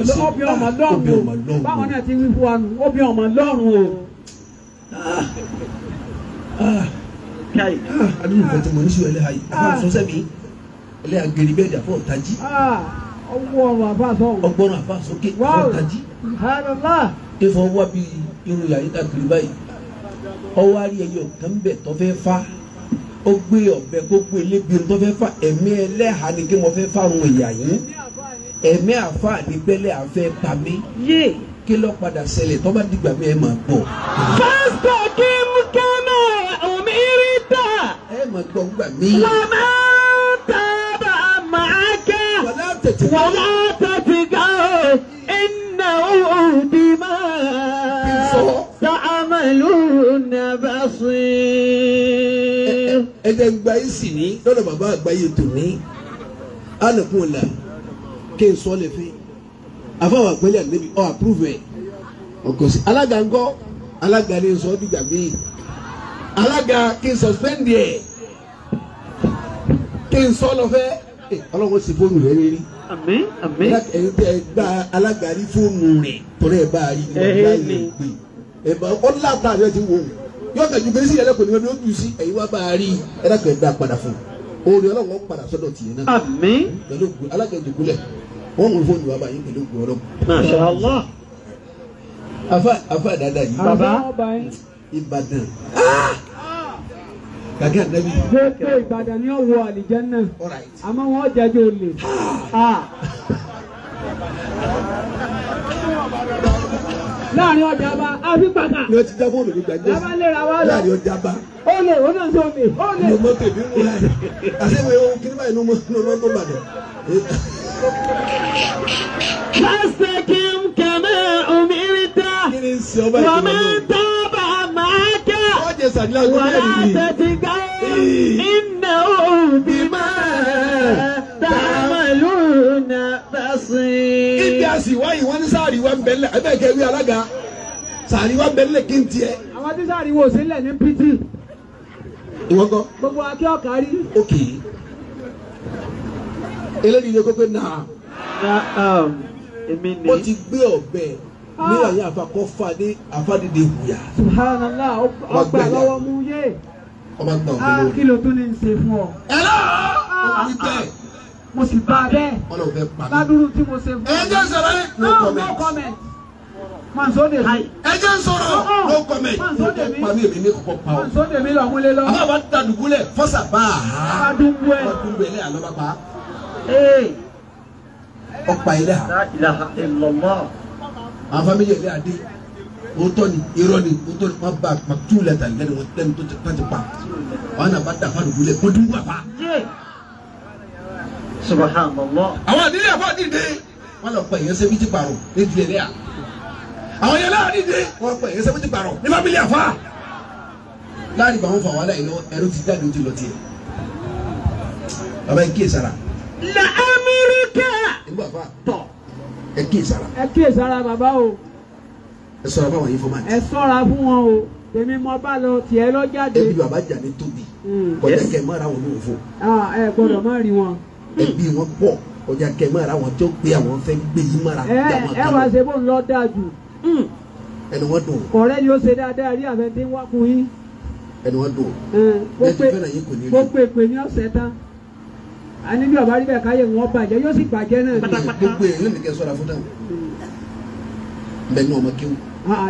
sí obi ọmọ lọ́rùn o báwọn náà ti wí fún wa nù obi ọmọ lọ́rùn o. káyì. adúlù fẹ́ tí mo ní sí ẹlẹ́yà yìí àbá sọ́sẹ́ mi ẹlẹ́yà gèrè bẹ́ẹ̀ dà fún ọ̀tají. ọwọ́ ọ̀rọ̀ àbá sọ̀rọ̀. ọgbọ́n àbá sókè fún ọ̀tají. ìfọ̀ wá bí irun yàrá ìdàkiri báyìí ọwọ́ àrí ẹyọ kan bẹ̀ tó fẹ́ fa ó gbé ọ̀bẹ kó gbé lébi tó fẹ́ fa ẹ̀mí ẹlẹ́hà ni kí mo fẹ́ fáwọn èèyàn yìí ẹ̀mí àfa àdìgbẹ́lẹ̀ àfẹ́ pa mí kí ló padà ṣẹlẹ̀ tó bá dìgbà mi ẹ̀ máa gbọ́. pásítọ̀ kí n kẹ́nà òmìnirítà. ẹ máa gbọ́ gbà mí. wà á máa tábà máa kẹ́. wàlá tètè ká innahu bima ta'maluna basir. ẹgbẹ́ gba yìí sì ní lọ́dọ̀ bàbá àgbáyé tòní alẹ́kùn ọ̀la kí n sọ lè fi àfọwọ́ àgbẹ̀lẹ̀ níbi ọ̀ àpúrúfù ẹ̀ ọkọ̀ sí alága ńkọ́ alága ní sọ dìgbà míì alága kí n sọ̀spẹ́ndì ẹ̀ kí n sọ lọ fẹ́ ọlọ́run sì fóònù rẹ̀ rí àmín àmín. ẹ̀yin tẹ́ ẹ gba alága rí fóònù rẹ̀ tọ́lẹ̀ ẹ̀ bá a rí ní ọ̀gá ilé gbé ẹ̀ bá ọ̀là tá a rẹ̀ ti wò yóò kẹ́jú pé sí ẹlẹ́kọ̀ọ́ níwájú ó jù sí ẹ̀yin wá bá a rí ẹlẹ́kọ̀ọ́ ẹ̀ dá padà fún oore ọlọ́run padà sọ́dọ̀ tìyẹn náà. àmín. pẹ̀lú alága ìdìgúnlẹ̀ wọ́n mú fóònù wa báyìí pẹ̀lú ògùn ọlọ́run. Masha Allah. afa dada yìí. baba Ìbàdàn. kàkẹ́ ànábì. gbogbo Ìbàdàn ni ó wọ àlìjánnà àmọ́ wọ́n jẹ́jọ́ olè. láàrin ọjà bá àfi pàkà. ni wọ́n ti já fóònù nígbà jẹ́ lábá lè ra wá lọ. láàrin ọjà bá. ó lè ó náà tó lè ó lè. ní mọ́tò ìbí mú láì àṣewé ohun kí ní báyìí ní mọ́tò bàdàn. فاستقم كما أمرت kí ni ń ṣe ọba ìpínlẹ̀ ومن تاب معك wọ́n jẹ sàdílà ló ولا mẹ́rin ni. تتقوا إنه بما تعملون بصير. ibi àsìwáyé wọn ní sáàrí wa ń bẹ̀lẹ̀ ẹ bẹ́ẹ̀ kẹ́ wí alága sáàrí wa ń bẹ̀lẹ̀ kí n tiẹ̀. àwọn tí sáà rí wo sílẹ̀ ní pt ìwọ́n kọ́ gbogbo akẹ́ ọ̀kárí. òkè eléyìí ni kókó náà ó ti gbé ọ̀bẹ ní àyè àfakọ́ fadé àfadédé wùyà subhanallah ọgbà lọ́wọ́ mú yé. ọba gbà ọ̀bẹ lórí. kí ló tún ní í ṣe fún ọ. ẹ lọ́ọ́ ó wí bẹ́ẹ̀ mo sì bá a bẹ́ẹ̀. wọn lọ fẹ́ pa mí. ládùúrú tí mo ṣe fún ọ. ẹ jẹ́ sọ̀rọ̀ ní no comment. comment. máa sọ de mi. ẹ jẹ́ sọ̀rọ̀ no comment. máa sọ de mi. pa mí èmi ní kọ́kọ́ pa ọ́. máa sọ de mi lọ múlẹ̀ lọ. àwọn àbá ta dùbúlẹ̀ fọ́sà bá a ha. bá a dùn bú ẹ. wọ́n dùn bẹ̀lẹ̀ àlọ́ bá pa. ee. ọ̀pá ilé ha. La ilaha illallah. àwọn fámìlì ilé adé òótọ́ ni irọ́ ni òótọ́ ni wọ́n bá pàtó lẹ́tà lẹ́nu wọn lẹ́nu tó ti pa. wọn náà bá dà fún àdùbúlẹ̀ kó dùn wà pa. Subhanallah. àwọn àdílé àfọ àdìdé wọn lọ pẹ ìyẹn sẹbi ti pààrọ̀ létí ẹlẹ à àwọn yẹn láàrin àdìdé wọn pẹ ìyẹn sẹbi ti pààrọ̀ ní fámìlì àfa láàrin bá wọn fà wàhálà yìí lọ ẹrú ti jáde ó ti lọ tiẹ̀ bàbá ẹ kíyè sára La Amẹ́ríkà. nígbà fà tọ ẹ kíyè sára ẹ kíyè sára bàbá o. ẹ sọ̀rọ̀ fáwọn yìí fọmà ẹ ṣọ́ra fún wọn o tèmi mọ bá lọ tiẹ̀ lọ jáde. ẹbí bàbá jà ní tóbi kọjá kẹ mọ́ra wọn lóun fò ẹ gbọ́dọ̀ má rí wọn. ẹbí wọn pọ̀ kọjá kẹ mọ́ra wọn tó gbé àwọn fẹ́ gbé yín mọ́ra ẹ wá ṣe bó ń lọ dáa jù. ẹni wọn dùn ọ̀rẹ́ ni ó ṣe dáadáa rí àfẹ́ tí ń wá fún yín. ẹni wọn dùn bó bẹ́ẹ̀ ti fẹ́ràn yín kò ní rí pé èpè ní ọ̀sẹ̀ tán. a ní bí ọba rí bẹ́ẹ̀ káyé wọn bàjẹ́ yóò sì bàjẹ́ náà ni. gbogbo èèyàn lè ní kẹ́ sọ́ra fún táwọn bẹ́ẹ̀ ní ọmọ kéwù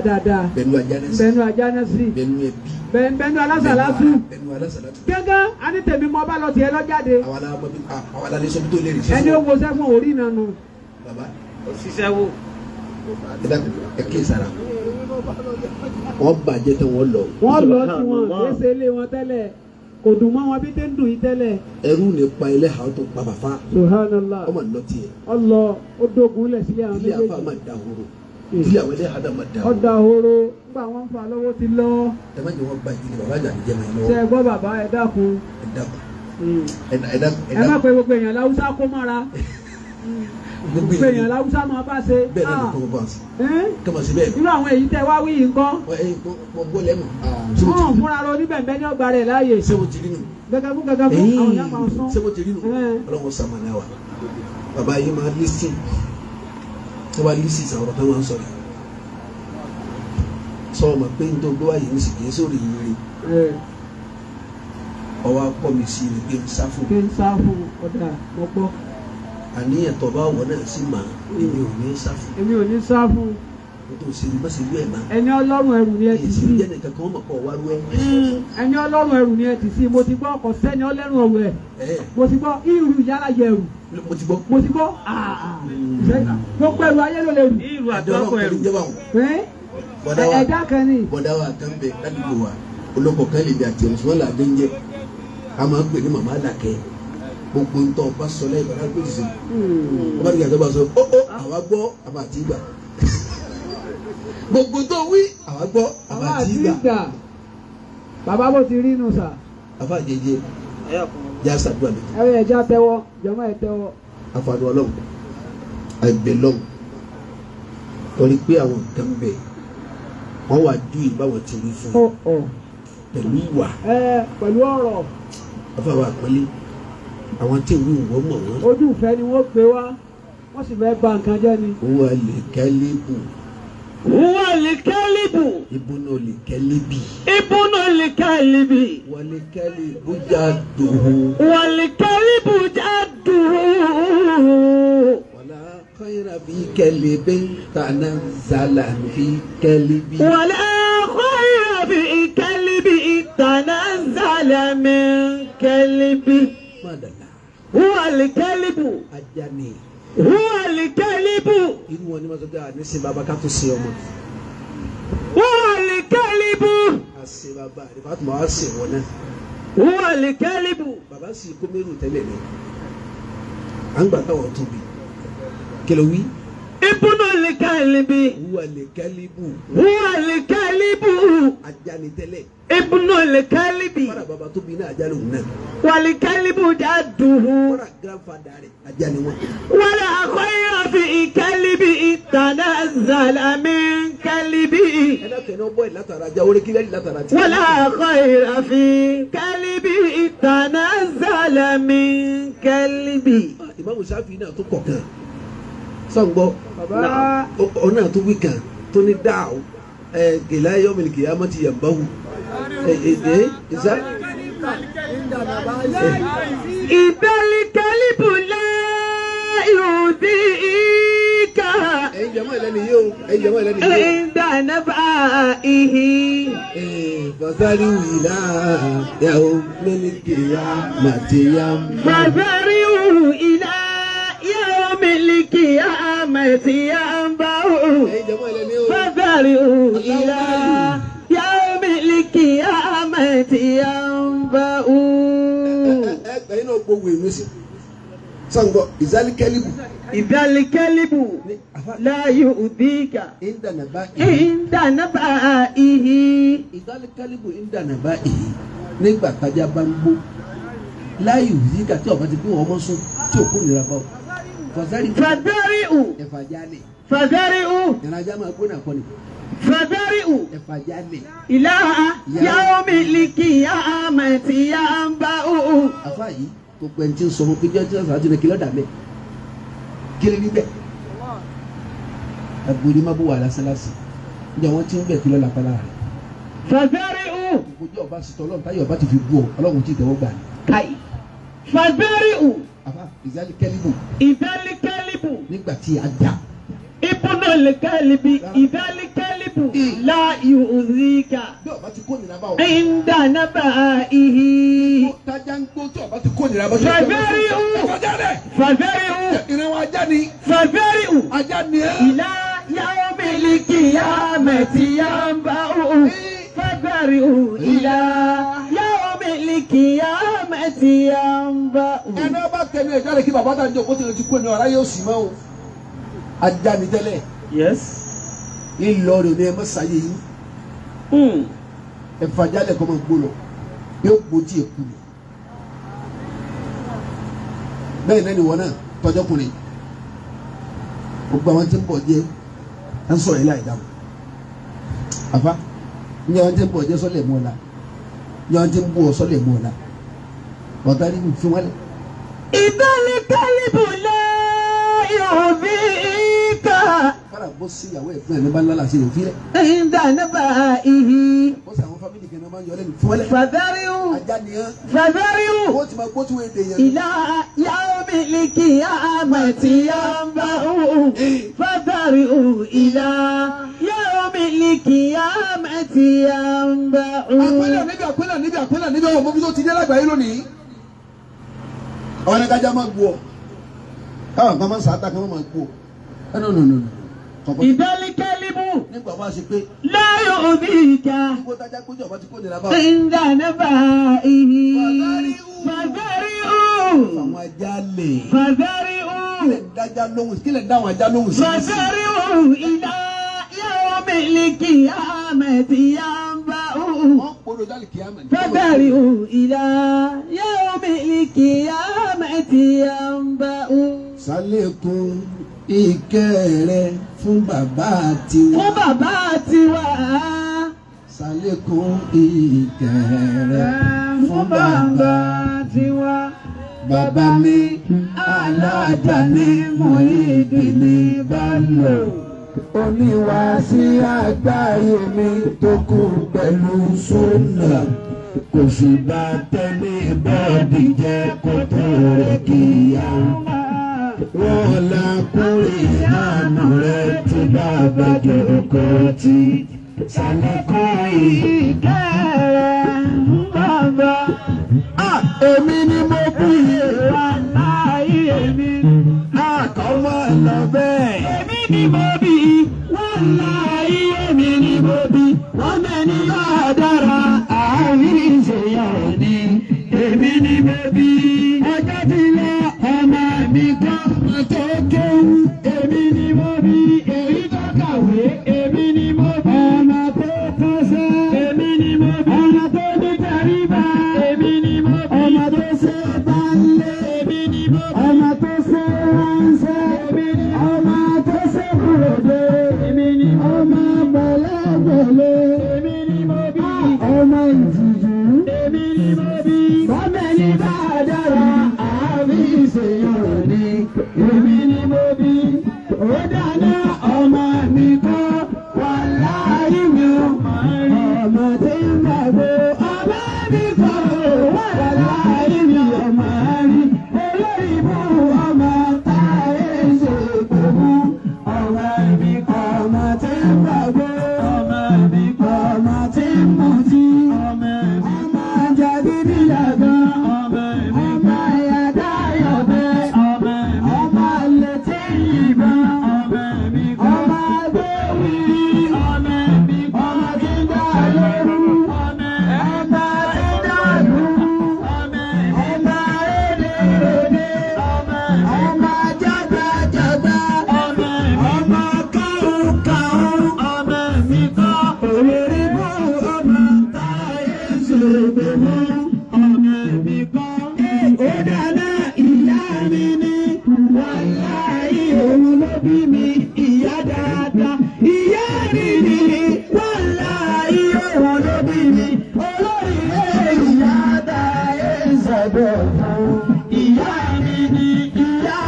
dáadáa bẹ́ẹ̀ ní ajánẹ́sì bẹ́ẹ̀nu ajánẹ́sì bẹ́ẹ̀ ní ẹbí bẹ́ẹ̀nu alásàlásù bẹ́ẹ̀ ní alásàlátù. gángan a ní tèmi mọ bá lọ tiẹ̀ lọ jáde. àwọn alálẹ́ sọ́bi tó lè rí ẹni ó wo sẹ́fún orí nànú. baba Òṣìṣẹ́ wo? ẹ dákun ẹ kí sara wọ́n bàjẹ́ tán wọ́n lọ. wọ́n lọ sí wọn ẹsẹ̀ ilé wọn tẹ́lẹ̀ kò dùn mọ́ wọn bí tẹ́ ń dùn yìí tẹ́lẹ̀. ẹrú ní pa ilé àwọn tó pa bàfá subhanallah ọmọ lọ tiẹ̀ ọlọ ó dógun lẹ̀ sílé àwọn ilé àfa méjèèjì máa da horo ilé àwọn ilé àdá máa da horo. ọ̀dà horo nígbà wọn fà lọ́wọ́ ti lọ. ẹ má jẹ wọn gba ìdílé bàbá àjà níjẹ máa ń lọ. ṣe é gbọ́ bàbá ẹ dákun. ẹ dákun ẹ má pe gbogbo èèyàn láwùsá kó mọ́ra gbogbo èèyàn láwùsá máa bá ṣe. bẹ́ẹ̀ náà kọ́ bá ṣe kọ́mọ sí bẹ́ẹ̀. irú àwọn èyí tẹ wá wí yìí ńkọ́. mo gbọ́ lẹ́nu. wọ́n fúnra rọ oníbẹ̀ǹbẹ̀ ní ọgbà rẹ̀ láàyè. ṣé mo ti rí nù. gẹ́gẹ́ fún àwọn yàrá máa sán. ṣé mo ti rí nù. ọlọ́run sàmàlà wa bàbá yìí máa lísìn tó bá lísìn sàwọn ọ̀tá máa ń sọ̀rọ̀ sọ ma pé n tó gbé wáyé ní sìkè sórí yìí ọwọ́ akọ mi sí ni pé n sá fún. kí n sá fún ọ̀dà mo gbọ́. àníyàn tó bá wọ náà sí mà èmi ò ní sá fún. èmi ò ní sá fún. o tó ṣe ní bá ṣe wú ẹ̀ má. ẹni ọlọ́run ẹrù ni ẹ ti sí. èyí jẹ́ nìkan kan mọ̀ kọ́ wá rú ẹ. ẹni ọlọ́run ẹrù ni ẹ ti sí mo ti gbọ́ ọkọ̀ sẹ́ni ọlẹ́run ọ̀wọ̀ ẹ̀. mo ti gbọ́ irú yàrá yẹ ẹrù. mo ti gbọ́. mo ti gbọ́ gbogbo ẹrù ayé ló lè rù. Irú àjọpọ̀ ẹrù. ẹ̀dá kan ni. bọ̀dá wa kan bẹ ládùúgbò wa olóko kan lè bí àti ẹ̀rùsùn là dé ń jẹ́ a máa ń pè ní màmá àdàkẹ́ gbogbo ń tọ́ ọba sọ lẹ́yìn bàbá gbèsè ọba ní ìyàtọ̀ bá sọ ó àwa gbọ́ àbá àti ìgbà gbogbo tó wí àwa gbọ́ àbá àti ìgbà. bàbá bó ti rí inú sà. afa jẹjẹ jẹ àṣàdúrà mi. ẹ yẹ ẹja tẹ́wọ́ jọmọ ẹ tẹ́wọ́. afadu Ọlọ́run àìbẹ lọhùn torí pé àwọn nǹkan bẹ wọn wà dùn ìbáwọn ti rí fún pẹ̀lú ìwà. pẹ̀lú ọ̀rọ̀. afáwa àpẹẹlẹ àwọn tí ìwé ìwọ mọ̀ wọ́n. ojú ìfẹ́ ni wọ́n gbé wá wọ́n sì fẹ́ bà nǹkan jẹ́ ni. wà lè kẹ́lẹ́bù. wà lè kẹ́lẹ́bù. ibùnà lè kẹ́lẹ́bì. ibùnà lè kẹ́lẹ́bì. wà lè kẹ́lẹ́bù já dùhù. wà lè kẹ́lẹ́bù já dùhù. wàlá khayra fi kẹ́lẹ́bì tànà zàlà fi kẹ́lẹ́bì. wàlá khayra fi kẹ́lẹ́bì tànà zàlà mi kẹ́lẹ́bì. Madala. Huwa al-kalibu. Ajá ni. Huwa al-kalibu. Irú wọn ni wọ́n sọ pé àní sin bàbá ká tó sin ọmọ. ṣe bàbá rẹ̀ Fatima wá ṣe wọn náà. هو الكلب bàbá sì kó mẹ́rù tẹ́lẹ̀ ní à ń gbà táwọn tóbi kẹlẹ́ wí. ابن الكلب wúwa lè kẹ́líbù هو الكلب ajá ni tẹ́lẹ̀ ابن الكلب fara bàbá tóbi náà ajá ni òun náà والكلب جده fara grandfather rẹ̀ ajá ni wọn. ولا خير في كلب تنزل من كلبه ẹ̀dá kẹ́ni ọ̀bọ̀ ẹ̀ látara ajá orí kílẹ̀ látara tí. ولا خير في كلب تنزل من كلبه ìmáàmù Ṣáfì náà tó kọ̀ kan sọ̀ngbọ́ bàbá ọ̀nà tó wí kan tó ní dáàwó gèlà yọ̀mìlì kìyàmọ́ ti yàn báwù ìsá. إذا الكلب لا يؤذيك ẹ̀yin jẹ́mọ́ ìlẹ́ni yìí o ẹ̀yin jẹ́mọ́ ìlẹ́ni yìí o. عند نبائه fasari wìlà yàwó mílíkì yá màtíyà. فذروا إلى يوم القيامة ينبعوا ẹ̀yin jẹ́mọ́ ìlẹ́ni yìí o. فذروا إلى يوم القيامة ينبعوا ẹ̀yin náà gbogbo ìlú sí sọ̀ngbọ́ ìzálí kẹ́líbù إذا الكلب لا يؤذيك ìdànàbá عند نبائه ìzálí kẹ́líbù ìdànàbá ìhì nígbà tájà bá ń gbó láàyè òyìnká tí ọba ti pín ọmọ sún tí òkú nira bá ọ fasari فذروا ẹ̀fà jálè فذروا ìrìnàjà máa gbóná kọ́ni فذروا ẹ̀fà jálè إلى يوم القيامة ينبعوا afa yìí gbogbo ẹni tí ń sọ fún pé jẹ́ sọ́sọ́ àti nàkìlọ́ dà mẹ́ kiri níbẹ̀ agbórí má bó wà lásánlásì ní àwọn tí ń bẹ̀ kìlọ́ làpá lára rẹ̀ فذروا gbogbo ọba sì tọ́lọ́ táyọ̀ ọba ti fi bú ọ ọlọ́run tí ìtẹ́wọ́ gbà ní. كاي فذروا afa ìzálí kẹ́líbù إذا الكلب nígbà tí a dà ابن الكلب إذا الكلب لا يؤذيك bí ọba ti kó nira bá ọ. عند نبائه tájà ń gbó tí ọba ti kó nira bá ọ. فذروا فذروا ìrìnwó ajá ni فذروا ajá ni ẹ́. إلى يوم القيامة ينبعوا فذروا إلى يوم القيامة ينبعوا ẹni ọba tẹnu ẹ̀ jáde kí bàbá tá a jọ kó tẹ̀lé ti kó ní ọ̀rá yóò sì mọ́ o ajá ni tẹ́lẹ̀ Yes. ńlọrọ̀ ni ẹ mọ́ sáyé yín ẹ̀fà jálẹ̀ kọ́ máa gbó lọ yóò gbójú èkú ni bẹ́ẹ̀ náà ni wọ́n náà tọ́jọ́kùnrin gbogbo àwọn tí ń bọ̀ jẹ́ ẹ̀ ń sọ̀rọ̀ yìí láì dáhùn àfa ní àwọn tí ń bọ̀ jẹ́ sọ́lẹ̀ mọ́ ọ̀la ní àwọn tí ń bú ọ sọ́lẹ̀ mọ́ ọ̀la ọ̀tá rí fi wọ́n lẹ̀. إذا الكلب لا يؤذيك fara bó sí ìyàwó ẹ̀ fún ẹ̀ ní bá ńlá làásì rẹ̀ fi rẹ̀ عند نبائه bó sì àwọn fámìlì kan náà máa ń yọ lẹ́nu fún ẹ lẹ̀ فذروا ajá ni ẹ́ فذروا ó ti máa gbó tí wọ́n èdè yẹn. إلى يوم القيامة ينبعوا فذروا إلى يوم القيامة ينبعوا àpẹẹrẹ níbi ọmọ bí tó ti dé lágbàáyé lónìí. àwọn ẹni kájà máa gbó ọ káwọn kan máa ń sàátà kan máa gbó ọ ẹ nọ. إذا الكلب nígbà wá ṣe pé لا يؤذيك kó tájà gbójú ọba ti kó nira bá ọ. عند نبائه فذروا àwọn ajá lè فذروا kílẹ̀ dájà lóhùn kílẹ̀ dáhùn ajá lóhùn sí. فذروا إلى يوم القيامة ينبعوا wọ́n kpọ́dọ̀ jálì kìámẹ̀. فذروا إلى يوم القيامة ينبعوا. sálẹ̀kùn ìkẹ́ fún bàbá tiwa. fún bàbá tiwa. sálẹ̀kùn ìkẹ́ fún bàbá tiwa. bàbá mi aládàáni Muyideen Bello. oníwàásí àgbáyé mi tó kú pẹ̀lú súnà kò sì bá tẹ́lẹ̀ bọ́ọ̀dì jẹ́ kó tó rẹ̀ kíyà. wọ́n la kúrè ìhànú rẹ̀ tí bàbá jókòó tì. sálẹ̀kùn ìkẹ́ fún bàbá. èmi ni mo bí wàláhì èmi. àkọ́mọ́ lọ bẹ́ẹ̀. èmi ni mo bí. wàláhì èmi ni mo bí. wọ́n mẹ́ni yóò dára. kọ́ ọmọ tó kéwú èmi ni mo bí èyí tó kàwé èmi ni mo bí ọmọ tó kọ́ṣẹ́ èmi ni mo bí ọmọ tó ní tẹríba èmi ni mo bí ọmọ tó ṣe balẹ̀ èmi ni mo bí ọmọ tó ṣe ránṣẹ́ èmi ni ọmọ tó ṣe kúròdé èmi ni ọmọ bọ̀lẹ́bọ̀lẹ́ èmi ni mo bí ọmọ ìtìjú èmi ni mo bí bọ́mẹ́ni bá dára àbí ìṣèyàn ni èmi ni mo bí ó dáná ọmọ mi kọ́ wàláhì mi ò ọmọ tí ń gbàgbé ọmọ mi kọ́ wàláhì mi ọmọ rí olórí ibú ọmọ táyé ṣe pẹ̀lú ọmọ mi kọ́ ọmọ tí ń gbàgbé ọmọ mi kọ́ ọmọ tí ń mutí ọmọ jàgídí jàgan ọmọ ìyàdá yọ̀bẹ ọmọ létí ìbọn ọmọ agbéwìrì ọmọ tí ń dá lóru ọmọ tí ń dá lóru ọmọ rédèrèdè ọmọ jágbàjágbà ọmọ káhùnkáhùn ọmọ mi kọ́ òwèrè bú ọmọ táyé ṣègbè mú ọmọ mi kọ́ ó dáná ìyá mi ní wàláhì òun ló bí mi ìyá dáadáa ìyá mi ní wàláhì òun ló bí mi olórí ìyá táyé ṣègbè fún ìyá mi ní ìyá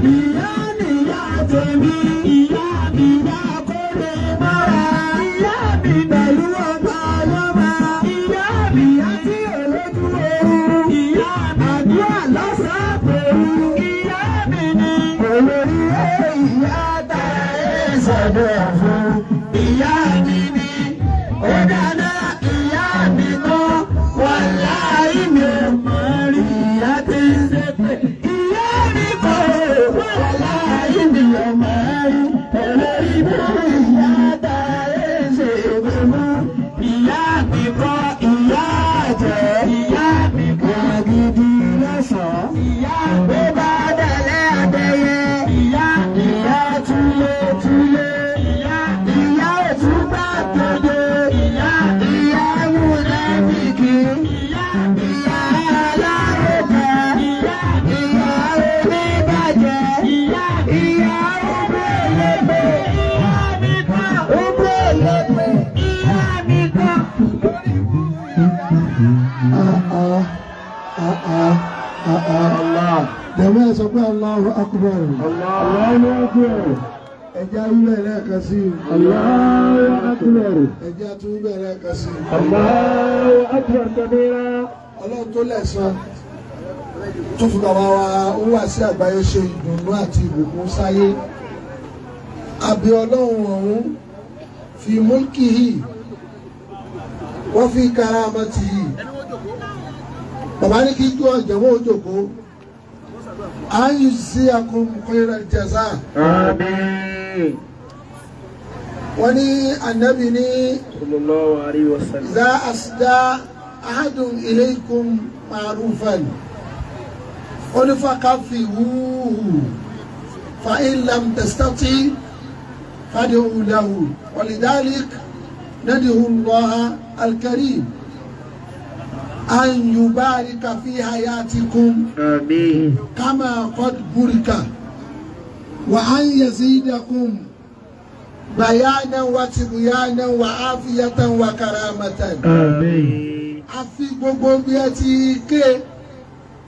mi ìyá níyà tèmi ìyá mi yá kó lè mọ́ra ìyá mi pẹ̀lú ọgbà ọlọ́mọ ìyá mi àti olójú ooru ìyá mi àdúrà lọ́sàn-án pẹ̀lú ìyá mi ní olórí ìyá táyé ṣègbè fún ìyá mi ní ó dáná ìyá mi kọ́ wàláhì mi ò mọ̀ rí ìyá tí ń ṣe pé ìyá mi kọ́ wàláhì mi ò mọ̀ rí olórí ibú ìyá táyé ṣègbè fún ìyá mi kọ́ ìyá àjẹ́ ìyá mi kọ́ gidi lọ́sàn-án ìyá tó bá dẹ̀lẹ́ adẹ́yẹ ìyá túlétúlé ìyá òtúbà gbòde ìyá múnẹ́bìkì ìyá aláròkè ìyá oníbàjẹ́ ìyá ògbólógbò ìyá mi kọ́ ògbólógbò ìyá mi kọ́. Jẹ̀mọ́ ẹ̀ sọ pé Allahu Akbar. Allahu Akbar. Ẹja wíwẹ̀ lẹ́ẹ̀kan sí i. Allahu Akbar. Ẹja tún wíwẹ̀ lẹ́ẹ̀kan sí i. Allahu Akbar kabira. Ọlọ́run tó lẹ̀san tó fi bàbá wa ó wà sí àgbáyé ṣe ìdùnnú àti ìbùkún sáyé. Àbí Ọlọ́run ọ̀hún fi mulkihi wa fi karamatihi. Bàbá ní kí jó ọ̀jẹ̀wọ́ òjòkó. An yujziyakum khairal jazaa. Àmín. Wọ́n ní Ànábì ní Sallallahu alayhi wa sallam. idha asda ahadun ilaykum ma'rufan. Ó ní fakafi'uhu fa in lam tastati' fad'u lahu. Wa lidhalik nad'u Allaha al-Karim an yubarika fi hayatikum Àmín. kama qad burika wa an yazidakum bayanan wa tibyanan wa afiyatan wa karamatan. Àmín. A fi gbogbo bí ẹ ti ké